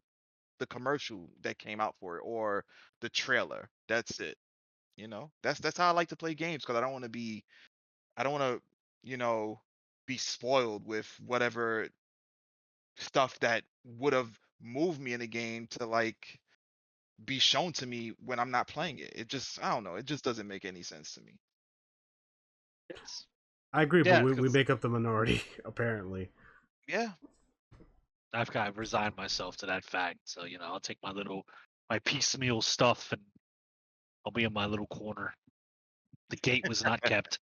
commercial that came out for it or the trailer. That's it. You know, that's how I like to play games because I don't want to, be spoiled with whatever stuff that would have moved me in the game to like be shown to me when I'm not playing it. It just, I don't know, it just doesn't make any sense to me. It's I agree, but yeah, we because make up the minority apparently. Yeah, I've kind of resigned myself to that fact. So I'll take my piecemeal stuff and I'll be in my little corner. The gate was not kept.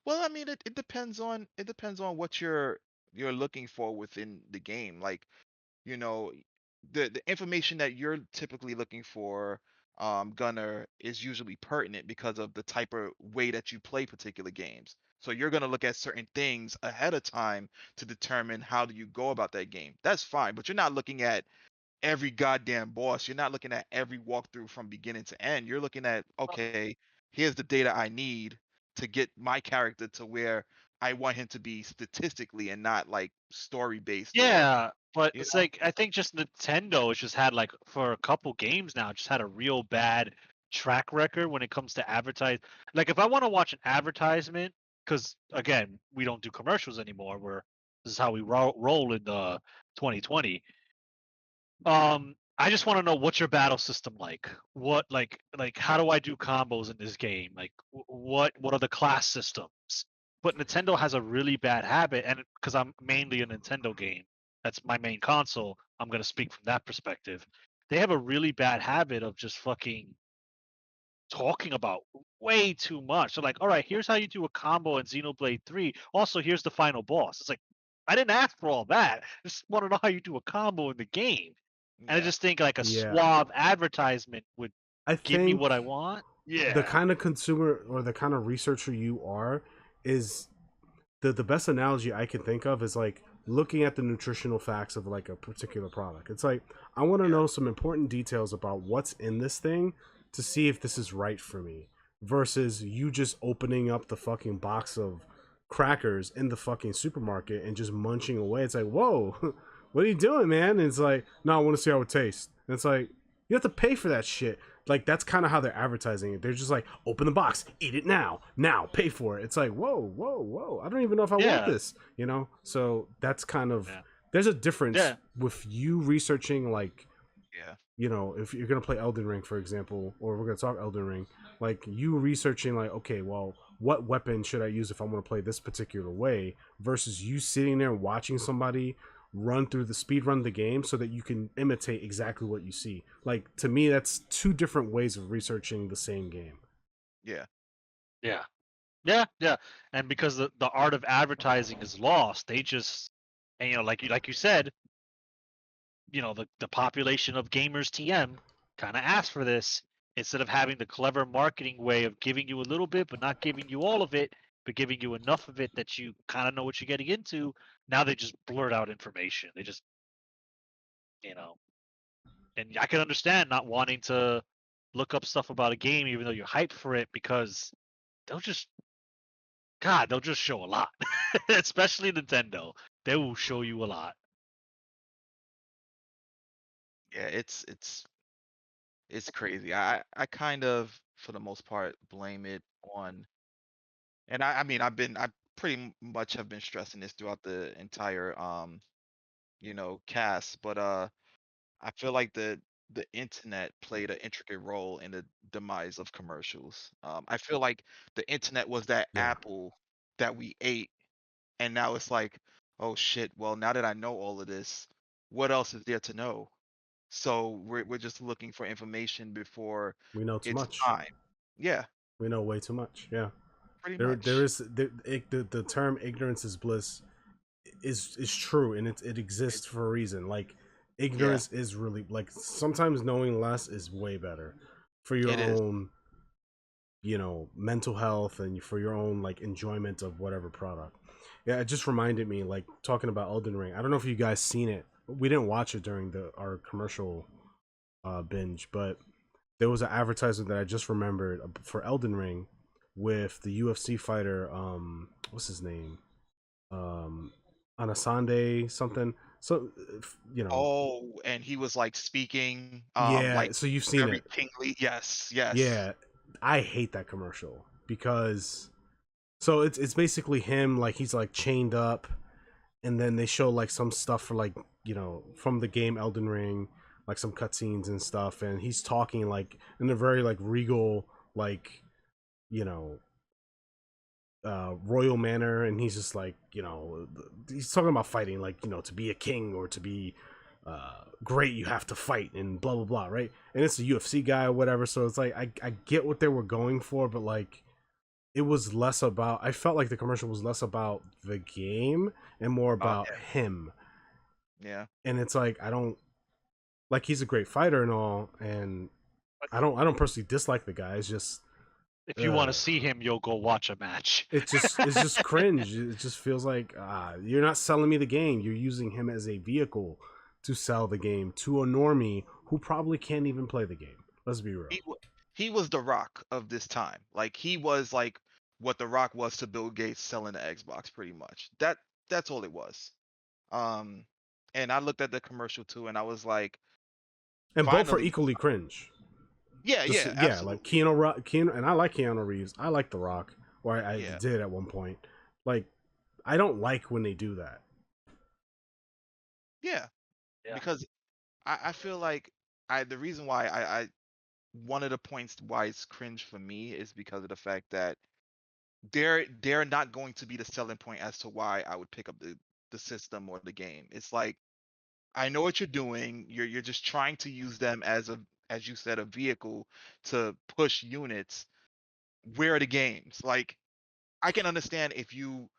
well, I mean, it depends on what you're looking for within the game. Like, you know, the information that you're typically looking for, Gunner, is usually pertinent because of the type of way that you play particular games. So you're gonna look at certain things ahead of time to determine how do you go about that game. That's fine, but you're not looking at every goddamn boss. You're not looking at every walkthrough from beginning to end. You're looking at, okay, here's the data I need to get my character to where I want him to be statistically and not like story based or Yeah, but you it's know? like I think just Nintendo has just had like for a couple games now, just had a real bad track record when it comes to advertise. Like if I want to watch an advertisement, because again, we don't do commercials anymore. This is how we roll in the 2020. I just want to know what's your battle system like? What like how do I do combos in this game? Like what are the class systems? But Nintendo has a really bad habit, and because I'm mainly a Nintendo game, that's my main console. I'm gonna speak from that perspective. They have a really bad habit of just fucking talking about way too much. So like, all right, here's how you do a combo in Xenoblade 3. Also, here's the final boss. It's like I didn't ask for all that. I just want to know how you do a combo in the game. And I Yeah. just think like a Yeah, suave advertisement would I give me think what I want. the Yeah. kind of consumer or the kind of researcher you are is the best analogy I can think of is like looking at the nutritional facts of like a particular product. It's like I want to Yeah. know some important details about what's in this thing to see if this is right for me versus you just opening up the fucking box of crackers in the fucking supermarket and just munching away. It's like, "Whoa. What are you doing, man?" And it's like, "No, I want to see how it tastes." And it's like, "You have to pay for that shit." Like that's kind of how they're advertising it. They're just like, open the box, eat it now, pay for it. It's like, whoa. I don't even know if I want Yeah. this, So that's kind of Yeah. there's a difference Yeah. with you researching like, Yeah. if you're gonna play Elden Ring, for example, or we're gonna talk Elden Ring, like you researching like, okay, well, what weapon should I use if I want to play this particular way, versus you sitting there and watching somebody run through the speed run the game so that you can imitate exactly what you see. Like to me, that's two different ways of researching the same game. Yeah. Yeah. Yeah. And because the art of advertising is lost, they just and like you said, the population of gamers TM kind of asked for this instead of having the clever marketing way of giving you a little bit but not giving you all of it, but giving you enough of it that you kind of know what you're getting into. Now they just blurt out information. They just, you know, and I can understand not wanting to look up stuff about a game even though you're hyped for it because they'll just they'll just show a lot. Especially Nintendo. They will show you a lot. Yeah, it's crazy. I kind of for the most part blame it on and I mean I pretty much have been stressing this throughout the entire cast, but I feel like the internet played an intricate role in the demise of commercials. I feel like the internet was that Yeah. apple that we ate, and now it's like, oh shit. Well, now that I know all of this, what else is there to know? So we're just looking for information before We know too it's much. time. Yeah, We know way too much. Yeah. pretty There much. is the term ignorance is bliss is true, and it It, exists for a reason. Like yeah, ignorance is really like sometimes knowing less is way better for your it is. own mental health and for your own like enjoyment of whatever product. Yeah, it just reminded me like talking about Elden Ring. I don't know if you guys seen it. We didn't watch it during the our commercial binge, but there was an advertisement that I just remembered for Elden Ring with the UFC fighter. What's his name? Anasande something. So Oh, and he was like speaking, yeah. like So you've seen very it. kingly. Yes, yes. Yeah, I hate that commercial because so it's basically him like he's like chained up, and then they show like some stuff for like from the game Elden Ring, like some cutscenes and stuff, and he's talking like in a very like regal like you know royal manner, and he's just like he's talking about fighting like to be a king or to be great you have to fight and blah blah blah, right? And it's a UFC guy or whatever, so it's like I get what they were going for, but like it was less about, I felt like the commercial was less about the game and more about him. Yeah. And it's like I don't like, he's a great fighter and all, and I don't personally dislike the guy. It's just If you want to see him, you'll go watch a match. it's just cringe. It just feels like you're not selling me the game. You're using him as a vehicle to sell the game to a normie who probably can't even play the game. Let's be real. He was the Rock of this time. Like he was like what the Rock was to Bill Gates selling the Xbox, pretty much. That's all it was. And I looked at the commercial too, and I was like, and both are finally, equally cringe. yeah, Just, yeah, yeah, absolutely. like Keanu, and I like Keanu Reeves. I like The Rock, or I Yeah. did at one point. Like, I don't like when they do that. Yeah, Yeah. because I feel like the reason why I one of the points why it's cringe for me is because of the fact that they're not going to be the selling point as to why I would pick up the system or the game. It's like, I know what you're doing. You're just trying to use them as you said, a vehicle to push units. Where are the games? Like, I can understand if you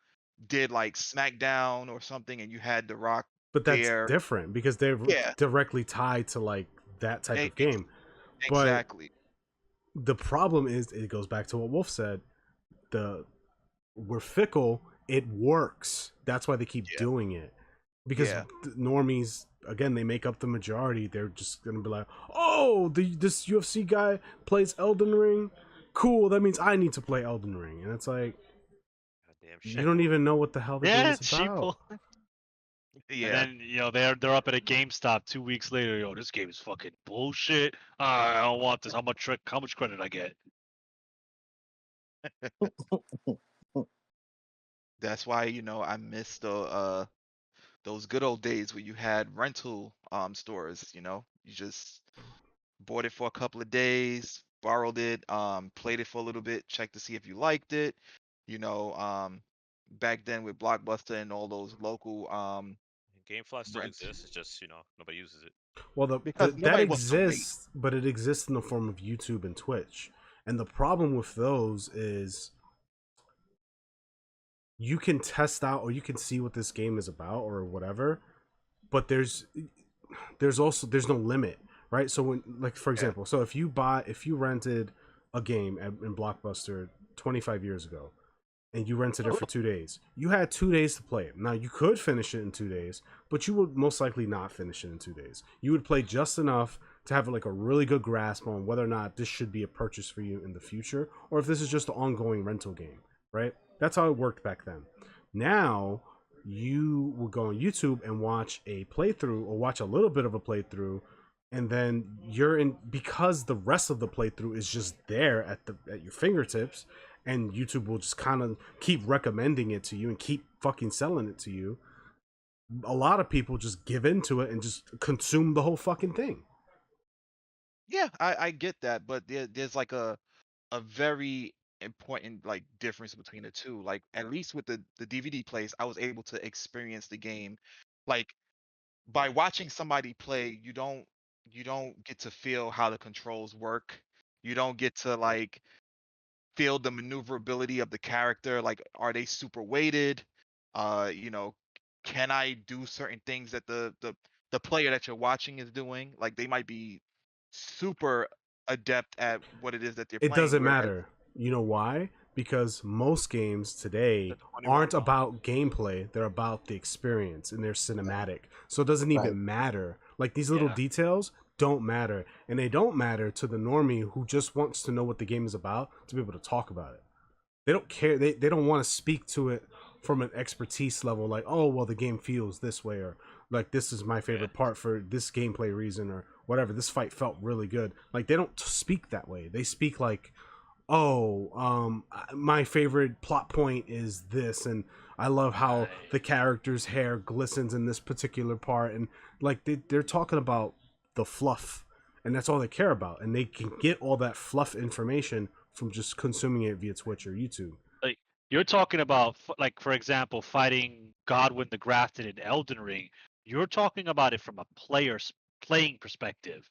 did like SmackDown or something and you had The Rock But that's there. different because they're Yeah, directly tied to like that type e- of ex- game. But exactly. the problem is, it goes back to what Wolf said. We're fickle. It works. That's why they keep Yeah, doing it. Because yeah, normies, again, they make up the majority. They're just gonna be like, "Oh, this UFC guy plays Elden Ring. Cool. That means I need to play Elden Ring." And it's like, Goddamn you shit. don't even know what the hell the game Yeah, is about. sheeple. And yeah. then they're up at a GameStop 2 weeks later. Yo, this game is fucking bullshit. I don't want this. How much credit I get? That's why I miss the those good old days where you had rental stores. You just bought it for a couple of days, borrowed it, played it for a little bit, checked to see if you liked it. You know, back then with Blockbuster and all those local GameFly still rent, exists. It's just nobody uses it. Well, because that nobody wants to wait. exists, but it exists in the form of YouTube and Twitch. And the problem with those is you can test out or you can see what this game is about or whatever, but there's no limit, right? So when, like, for Yeah. example, so if you rented a game in Blockbuster 25 years ago and you rented it for 2 days, you had 2 days to play it. Now you could finish it in 2 days, but you would most likely not finish it in 2 days. You would play just enough to have like a really good grasp on whether or not this should be a purchase for you in the future, or if this is just an ongoing rental game, right? That's how it worked back then. Now you will go on YouTube and watch a playthrough or watch a little bit of a playthrough, and then you're in, because the rest of the playthrough is just there at your fingertips, and YouTube will just kind of keep recommending it to you and keep fucking selling it to you. A lot of people just give into it and just consume the whole fucking thing. Yeah, I get that, but there's like a very important like difference between the two. Like, at least with the DVD plays, I was able to experience the game. Like, by watching somebody play, you don't get to feel how the controls work. You don't get to like feel the maneuverability of the character. Like, are they super weighted? Uh, you know, can I do certain things that the player that you're watching is doing? Like, they might be super adept at what it is that they're It playing, doesn't whereas matter. You know why? Because most games today The 21 aren't ball. about gameplay, they're about the experience and they're cinematic. So it doesn't even Right. matter. Like, these little Yeah. details don't matter. And they don't matter to the normie who just wants to know what the game is about to be able to talk about it. They don't care. They don't want to speak to it from an expertise level, like, oh well, the game feels this way, or like this is my favorite part for this gameplay reason or whatever. This fight felt really good. Like they don't speak that way. They speak like, oh, my favorite plot point is this, and I love how the character's hair glistens in this particular part, and like they're talking about the fluff, and that's all they care about, and they can get all that fluff information from just consuming it via Twitch or YouTube. Like you're talking about, like for example, fighting Godwin the Grafted in Elden Ring. You're talking about it from a player's playing perspective.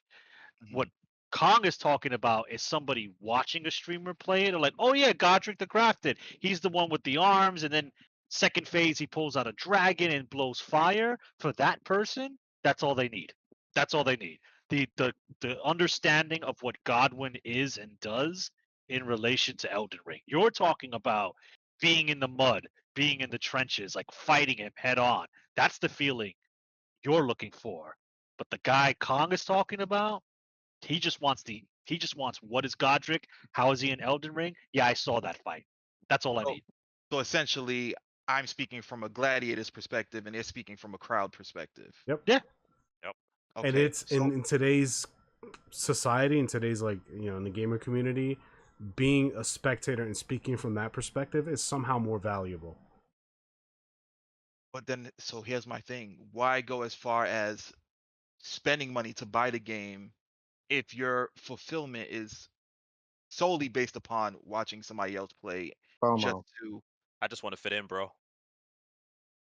What Kong is talking about is somebody watching a streamer play it, or like, oh yeah, Godric the Grafted. He's the one with the arms, and then second phase he pulls out a dragon and blows fire. For that person, that's all they need. That's all they need. The understanding of what Godwin is and does in relation to Elden Ring. You're talking about being in the mud, being in the trenches, like fighting him head on. That's the feeling you're looking for. But the guy Kong is talking about, he just wants what is Godric? How is he in Elden Ring? Yeah, I saw that fight. That's all I need. So essentially, I'm speaking from a gladiator's perspective, and they're speaking from a crowd perspective. Yep. Yeah. Yep. Okay. And it's in today's society, in today's like in the gamer community, being a spectator and speaking from that perspective is somehow more valuable. But then, so here's my thing: why go as far as spending money to buy the game if your fulfillment is solely based upon watching somebody else play? FOMO. I just want to fit in, bro.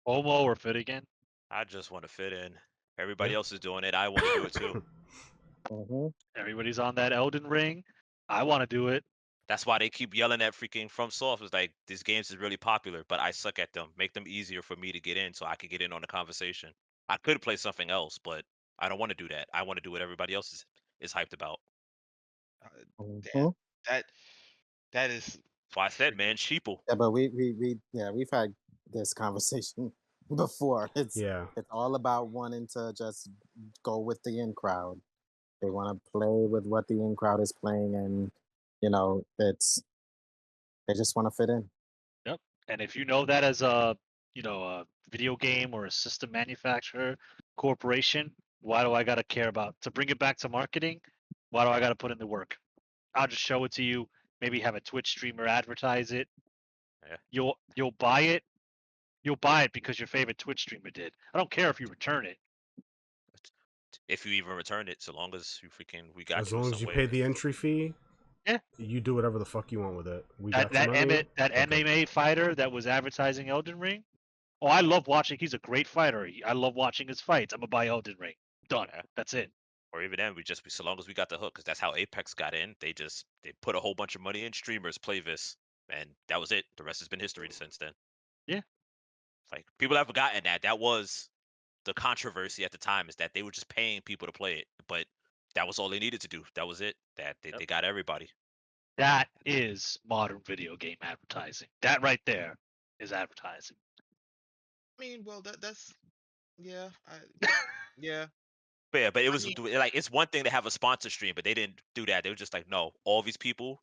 Homo or fit again? I just want to fit in. Everybody else is doing it. I want to do it too. Mm-hmm. Everybody's on that Elden Ring. I want to do it. That's why they keep yelling at freaking FromSoft. It's like, these games is really popular, but I suck at them. Make them easier for me to get in so I can get in on the conversation. I could play something else, but I don't want to do that. I want to do what everybody else is hyped about. Mm-hmm. Damn, that is. That's why I said, man, sheeple. Yeah, but we've had this conversation before. It's all about wanting to just go with the in crowd. They want to play with what the in crowd is playing, and they just want to fit in. Yep. And if you know that as a video game or a system manufacturer corporation, why do I gotta care about to bring it back to marketing? Why do I gotta put in the work? I'll just show it to you. Maybe have a Twitch streamer advertise it. Yeah. You'll buy it. You'll buy it because your favorite Twitch streamer did. I don't care if you return it. If you even return it, so long as we got as you. long as you pay the entry fee, yeah, you do whatever the fuck you want with it. That MMA fighter that was advertising Elden Ring. Oh, I love watching. He's a great fighter. I love watching his fights. I'm gonna buy Elden Ring. Done. That's it. Or even then, so long as we got the hook, because that's how Apex got in. They put a whole bunch of money in streamers, play this, and that was it. The rest has been history since then. Yeah. Like, people have forgotten that was the controversy at the time, is that they were just paying people to play it, but that was all they needed to do. That was it. That they got everybody. That is modern video game advertising. That right there is advertising. I mean, well, that's yeah, yeah. But it was like, it's one thing to have a sponsor stream, but they didn't do that. They were just like, no, all these people,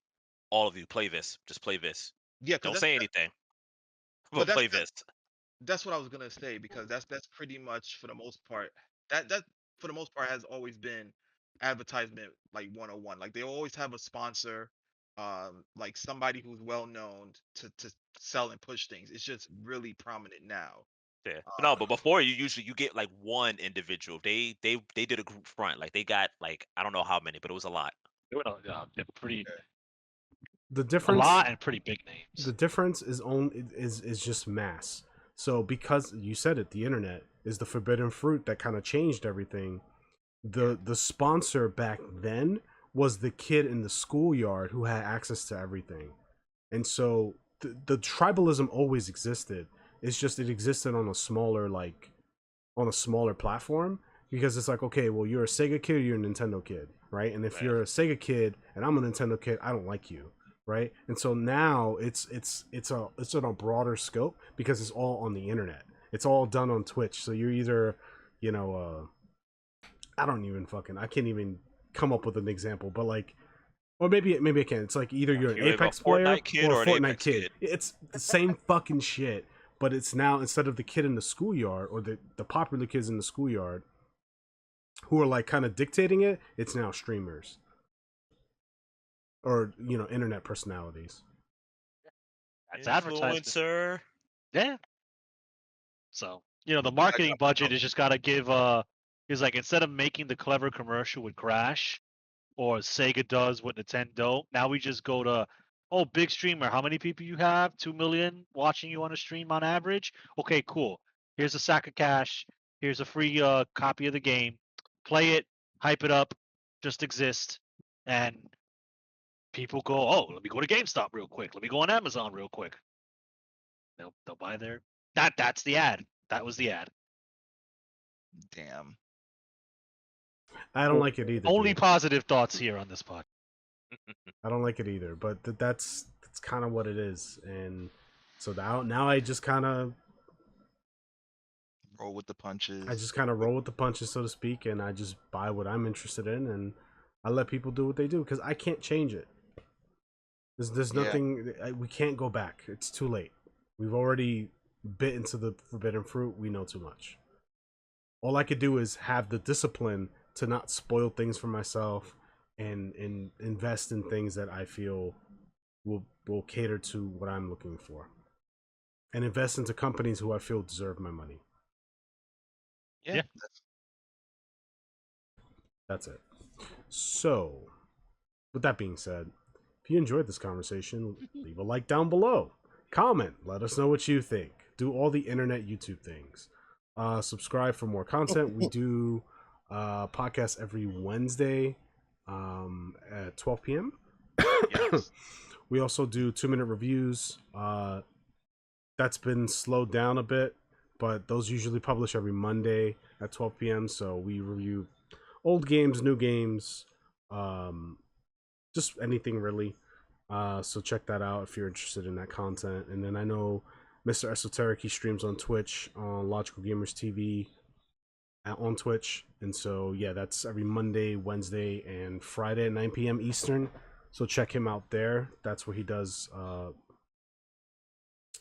all of you, play this. Just play this. Yeah. Don't say anything. But play this. That's what I was gonna say, because that's pretty much, for the most part, that for the most part has always been advertisement, like 101. Like they always have a sponsor, like somebody who's well known to sell and push things. It's just really prominent now. Yeah. No, but before, you get like one individual. They did a group front. Like they got, like, I don't know how many, but it was a lot. They're pretty. The difference, a lot and pretty big names. The difference is just mass. So because you said it, the internet is the forbidden fruit that kind of changed everything. The sponsor back then was the kid in the schoolyard who had access to everything, and so the tribalism always existed. It's just it existed on a smaller platform, because it's like, okay, well, you're a Sega kid or you're a Nintendo kid, right? And if you're a Sega kid and I'm a Nintendo kid, I don't like you, right? And so now it's on a broader scope, because it's all on the internet. It's all done on Twitch. So you're either, I can't even come up with an example, but like, or maybe I can. It's like either you're an Apex player or a Fortnite kid. It's the same fucking shit. but it's now, instead of the kid in the schoolyard or the popular kids in the schoolyard who are like kind of dictating it, it's now streamers or internet personalities. That's advertisement. Influencer. Yeah. So the marketing budget is just gotta give. Is like instead of making the clever commercial with Crash, or Sega does with Nintendo, now we just go to, oh, big streamer. How many people you have? 2 million watching you on a stream on average. Okay, cool. Here's a sack of cash. Here's a free copy of the game. Play it, hype it up, just exist, and people go, oh, let me go to GameStop real quick. Let me go on Amazon real quick. They'll buy their. That's the ad. That was the ad. Damn. I don't like it either. Only dude. positive thoughts here on this podcast. I don't like it either, but that's kind of what it is, and so now I just kind of Roll with the punches. roll with the punches, so to speak, and I just buy what I'm interested in, and I let people do what they do because I can't change it. There's nothing we can't go back. It's too late. We've already bit into the forbidden fruit. We know too much. All I could do is have the discipline to not spoil things for myself and invest in things that I feel will cater to what I'm looking for, and invest into companies who I feel deserve my money. Yeah. That's it. So, with that being said, if you enjoyed this conversation, leave a like down below. Comment. Let us know what you think. Do all the internet YouTube things. Subscribe for more content. We do podcasts every Wednesday at 12 p.m. Yes. We also do 2-minute reviews. That's been slowed down a bit, but those usually publish every Monday at 12 p.m. So we review old games, new games, just anything really. So check that out if you're interested in that content. And then I know Mr. Esoteric, he streams on Twitch on Logical Gamers TV on Twitch. And so, yeah, that's every Monday, Wednesday, and Friday at 9 p.m. Eastern. So check him out there. That's where he does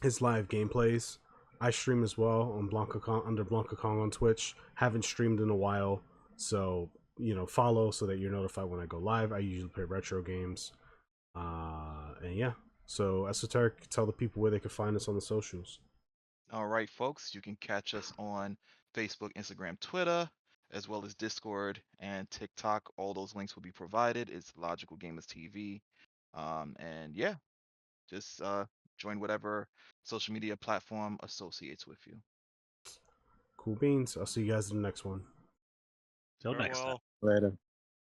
his live gameplays. I stream as well on BlankaKong, under BlankaKong on Twitch. Haven't streamed in a while. So, follow so that you're notified when I go live. I usually play retro games. And yeah, so Esoteric, tell the people where they can find us on the socials. All right, folks, you can catch us on Facebook, Instagram, Twitter, as well as Discord and TikTok. All those links will be provided. It's Logical Gamers TV. And yeah, just join whatever social media platform associates with you. Cool beans. I'll see you guys in the next one. Till next time. Farewell. Later.